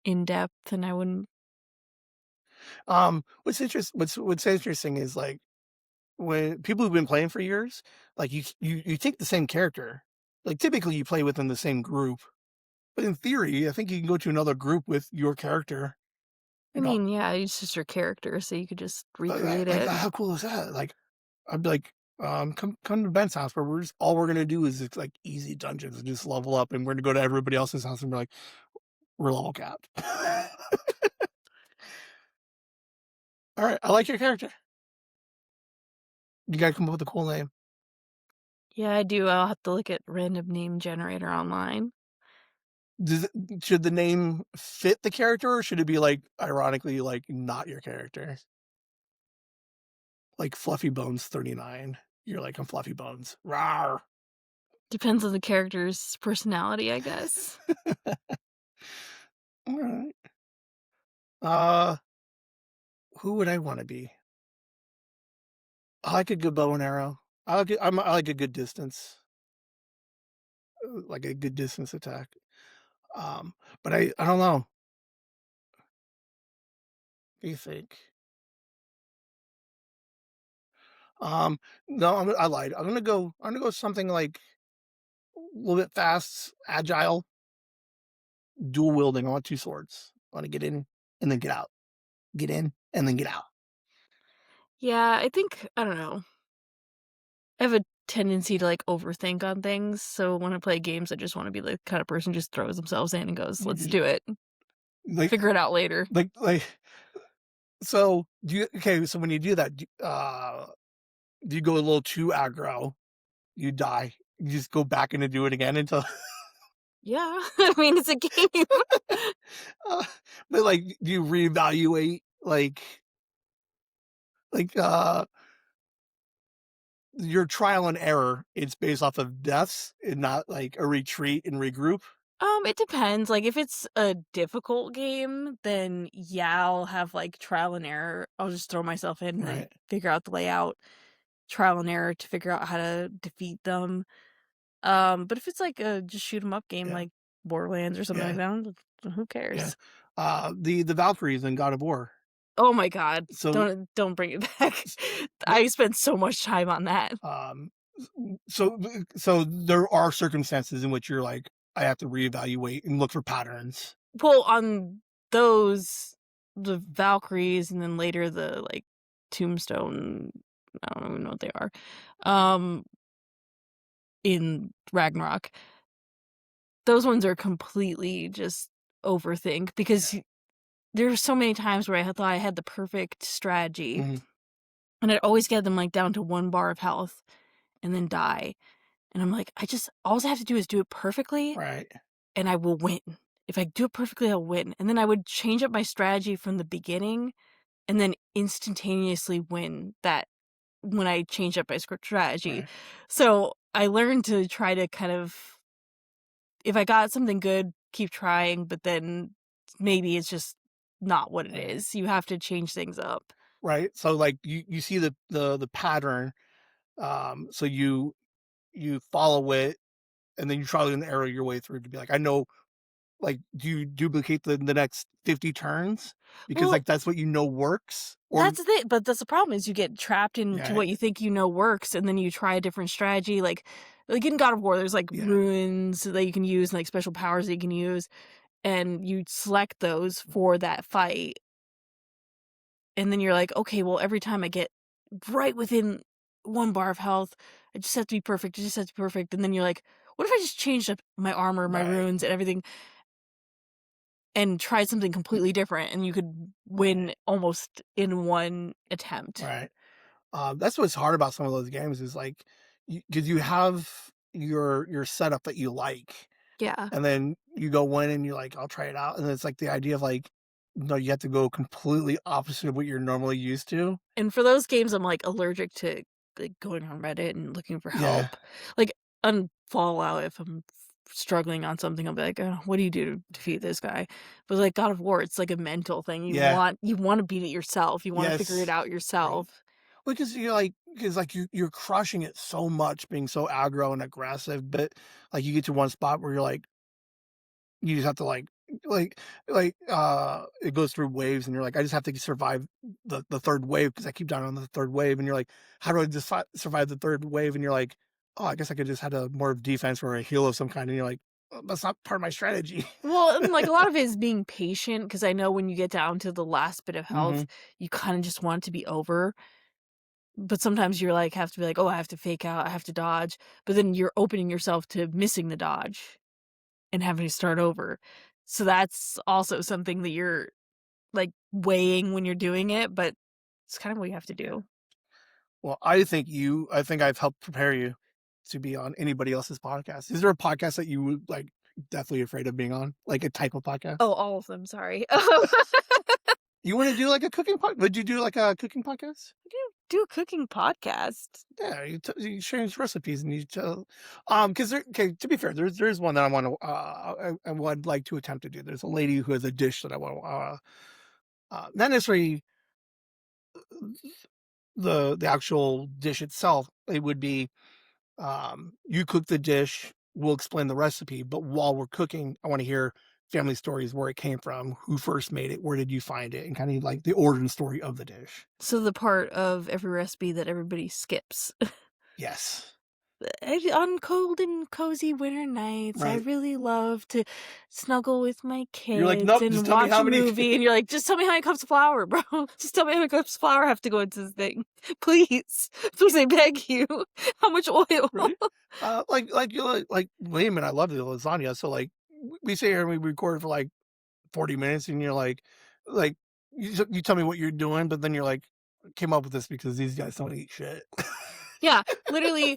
in depth, and I wouldn't. What's interesting is like when people who've been playing for years, like you take the same character. Like typically you play within the same group, but in theory, I think you can go to another group with your character. I You know, mean, yeah, it's just your character, so you could just recreate it. how cool is that? Like I'd be like, come to Ben's house where we're just all we're gonna do is it's like easy dungeons and just level up, and we're gonna go to everybody else's house and be like, we're level capped. All right, I like your character. You gotta come up with a cool name. Yeah, I do. I'll have to look at random name generator online. Does it should the name fit the character, or should it be, like, ironically, like, not your character? Like, Fluffy Bones 39. You're like, "I'm Fluffy Bones. Rawr." Depends on the character's personality, I guess. Alright. Uh, who would I wanna be? I like a good bow and arrow. I like a good distance, like a good distance attack. But I don't know. What do you think? Um, no, I lied. I'm gonna go something like a little bit fast, agile, dual wielding. I want 2 swords. I wanna get in and then get out. Get in and then get out. Yeah, I think I don't know. I have a tendency to like overthink on things, so when I play games, I just want to be the kind of person who just throws themselves in and goes, You "Let's just do it. like Figure it out later." like so do you okay, so when you do that, do you go a little too aggro, you die. You just go back in and do it again until Yeah, I mean it's a game. uh, but, like, do you reevaluate, like, your trial and error, it's based off of deaths and not, like, a retreat and regroup? It depends. Like if it's a difficult game, then yeah, I'll have like trial and error. I'll just throw myself in and Right. figure out the layout, trial and error to figure out how to defeat them. But if it's like a just shoot 'em up game Yeah, like Borderlands or something like yeah, that, who yeah. cares? The Valkyries in God of War. Oh my god, So don't bring it back. s the I spent so much time on that. um, so there are circumstances in which you're like, "I have to reevaluate and look for patterns." Well, on those, the Valkyries, and then later the like Tombstone. I don't even know what they are. Um, in Ragnarok, those ones are completely just overthink Yeah, because there were so many times where I had thought I had the perfect strategy, Mhm. and I'd always get them, like, down to 1 bar of health and then die, and I'm like, all I have to do is do it perfectly, Right. and I will win. If I do it perfectly, I'll win, and then I would change up my strategy from the beginning and then instantaneously win that when I changed up my strategy. Right. So, I learned to try to kind of if I got something good, keep trying, but then maybe it's just not what it Right. is. You have to change things up. Right. So like you see the pattern, so you follow it and then you try and arrow your way through to be like, I know, like, do you duplicate the next 50 turns? Because Well, like that's what you know works? Or that's the thing, but that's the problem is you get trapped into yeah, what you think you know works, and then you try a different strategy. Like in God of War, there's like yeah. runes that you can use and like special powers that you can use, and you select those for that fight. And then you're like, okay, well, every time I get right within 1 bar of health, I just have to be perfect. I just have to be perfect. And then you're like, what if I just changed up my armor, my Right. runes, and everything and tried something completely different and you could Right. win almost in one attempt? Right. That's what's hard about some of those games is like, because you have your setup that you like, Yeah. and then you go in and you're like, I'll try it out, and it's like the idea of like, no, you have to go completely opposite of what you're normally used to. And for those games, I'm, like, allergic to, like, going on Reddit and looking for Yeah. help. Like, on Fallout, if I'm struggling on something, I'll be like, "Oh, what do you do to defeat this guy?" But, like, God of War, it's like a mental thing. Yeah. You wanna beat it yourself. You wanna figure it Yes. out Right. yourself. Because you're like, because like you're crushing it so much, being so aggro and aggressive, but like you get to one spot where you're like, you just have to like it goes through waves and you're like, I just have to survive the third wave because I keep dying on the third wave, and you're like, how do I just survive the third wave? And you're like, oh, I guess I could just had a more of defense or a heal of some kind, and you're like, "Oh, that's not part of my strategy." Well, and, like, a lot of it is being patient because I know when you get down to the last bit of health, Hmm. you kinda just want it to be over, but sometimes you're like have to be like, "Oh, I have to fake out, I have to dodge," but then you're opening yourself to missing the dodge and having to start over. So that's also something that you're, like, weighing when you're doing it, but it's kind of what you have to Yeah. do. Well, I think I've helped prepare you to be on anybody else's podcast. Is there a podcast that you would like deathly afraid of being on? Like a type of podcast? Oh, all of them, sorry. You want to do like a cooking pod? Would you do like a cooking podcast? Do a cooking podcast. Yeah, you share recipes and you tell, because okay, to be fair, there's one that I want to, I would like to attempt to do. There's a lady who has a dish that I want to, not necessarily the actual dish itself. It would be, you cook the dish, we'll explain the recipe, but while we're cooking, I want to hear family stories, where it came from, who first made it, where did you find it, and kind of like the origin story of the dish. So the part of every recipe that everybody skips. Yes, On cold and cozy winter nights, I right. really love to snuggle with my You're like, kids nope, just and tell me watch how a many. movie, and you're like, "Just tell me how many cups of flour, bro. Just tell me how many cups of flour have to go into this thing. Please. Please, I beg you. How much oil?" Right? You like William and I love the lasagna. So like we sit here and we record for like 40 minutes, and you're like you tell me what you're doing, but then you're like, came up with this because these guys don't eat shit. Yeah, literally,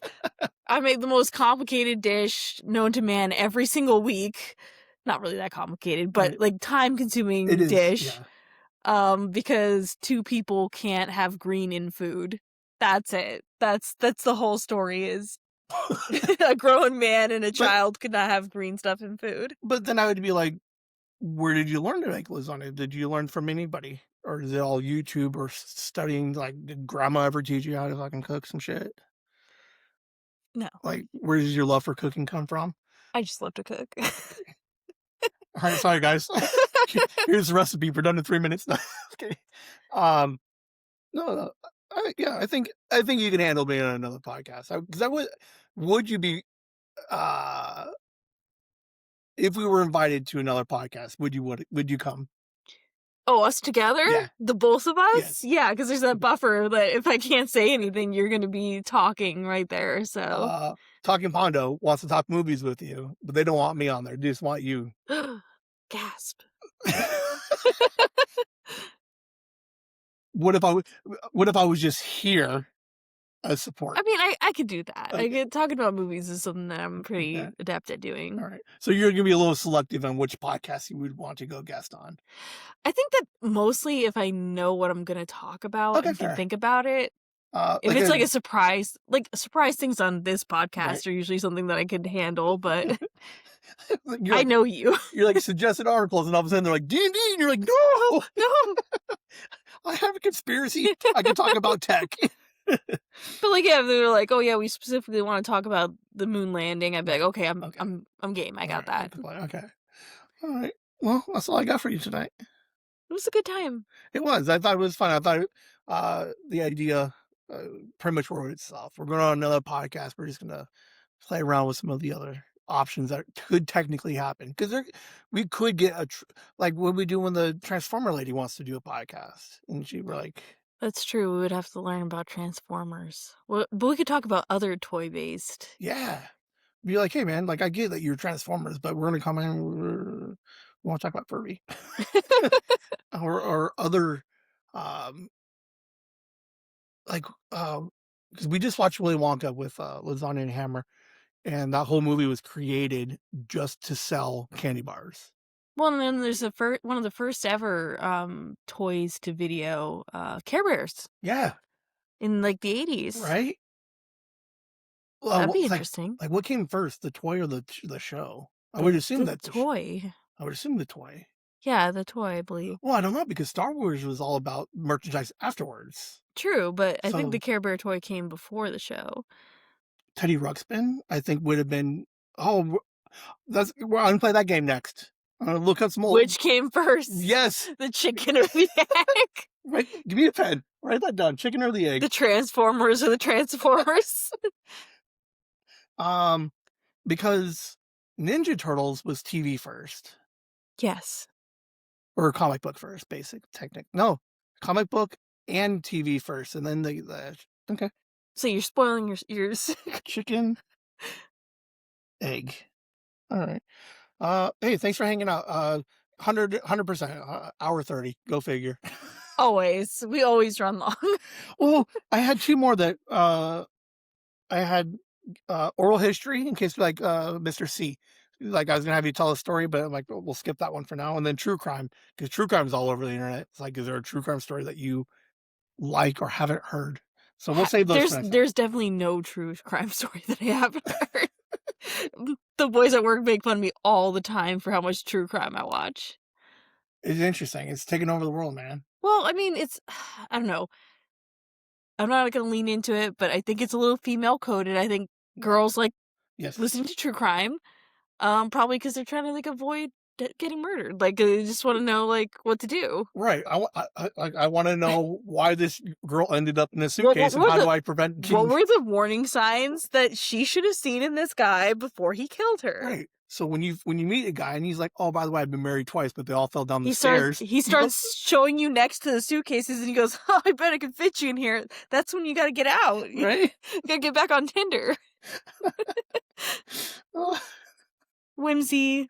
I make the most complicated dish known to man every single week. Not really that complicated, but, Right? like, It time-consuming is, dish, yeah. because 2 people can't have green in food. That's it. That's the whole story is a grown man and a but child could not have green stuff in food. but then I would be like, where did you learn to make lasagna? Did you learn from anybody? Or is it all YouTube or studying? Like, did grandma ever teach you how to fucking cook some shit? No, Like, where does your love for cooking come from? I just love to cook. All right, sorry guys. Here's the recipe. We're done in 3 minutes. No, okay. Um, no, yeah, I think you can handle being on another podcast. Because I would you be uh if we were invited to another podcast, would you come? Oh, us together? Yeah, The both of us? yes. Yeah, because there's that Okay. buffer that if I can't say anything, you're gonna be talking right there, so Uh Talking Pondo wants to talk movies with you, but they don't want me on there. They just want you. gasp. What if I w what if I was just here as support? I mean, I could do that. I Okay, could talking about movies is something that I'm okay, pretty adept at doing. alright. So you're gonna be a little selective on which podcast you would want to go guest on. I think that mostly if I know what I'm gonna talk about Okay, and can fair. think about it, if Like it's a like surprise things on this right? podcast are usually something that I could handle, but You're I like know you. you're like suggested articles, and all of a sudden they're like D&D, and you're like, "No, No. I have a conspiracy. I can talk about tech." But like yeah, if they were like, "Oh yeah, we specifically want to talk about the moon landing." I'd be like, Right. "Okay, Okay. I'm game. I All got right. that." Good point. Okay. All right. Well, that's all I got for you tonight. It was a good time. It was. I thought it was fun. I thought the idea uh, pretty much wrote itself. We're going on another podcast. We're just gonna play around with some of the other options that could technically happen because we could get like what we do when the Transformer lady wants to do a podcast, and she were like, That's true. We would have to learn about Transformers. Well, but we could talk about other toy based. "Yeah." Be like, "Hey, man, like I get that you're Transformers, but we're gonna come in. We want to talk about Furby or other, um, like, because we just watched Willy Wonka with Lasagna and Hammer, and that whole movie was created just to sell candy bars. Well, and then there's one of the first ever toys to video Care Bears Yeah, in like the 80s. right. Well, That'd be what, interesting. what came first, the toy or the show? I would assume The that toy. I would assume the toy. Yeah, the toy, I believe. Well, I don't know because Star Wars was all about merchandise afterwards. True, but I think the So Care Bear toy came before the show. Teddy Ruxpin, I think, would have been. Oh, that's we're gonna play that game next. I'm gonna look up some old. Which came first? Yes, The chicken or the egg? right. Give me a pen. Write that down. Chicken or the egg? The Transformers or the Transformers? Um, because Ninja Turtles was TV first Yes. or comic book first, basic technic. No, comic book and TV first, and then the okay So you're spoiling your ears. chicken egg. All right. Hey, thanks for hanging out. 100%, hour 30. Go figure. Always. We always run long. Well, I had two more that I had oral history in case like Mr. C. Like I was gonna have you tell a story, but I'm like, we'll skip that one for now. And then true crime, because true crime's all over the internet. It's like, is there a true crime story that you like or haven't heard? So we'll save those for next time. There's definitely no true crime story that I haven't heard. The boys at work make fun of me all the time for how much true crime I watch. It's interesting. It's taking over the world, man. Well, I mean, it's I don't know. I'm not gonna lean into it, but I think it's a little female coded. I think girls like Yes. listening to true crime, probably because they're trying to like avoid getting murdered. Like they just want to know like what to do. Right. I want to know why this girl ended up in a What suitcase and were how do the I prevent what getting were the warning signs that she should have seen in this guy before he killed her? right. So when you meet a guy and he's like, oh, by the way, I've been married twice, but they all fell down the stairs. He starts showing you next to the suitcases and he goes, "Oh, I bet I could fit you in here." That's when you got to get out. You Right. got to get back on Tinder. Oh, Whimsy.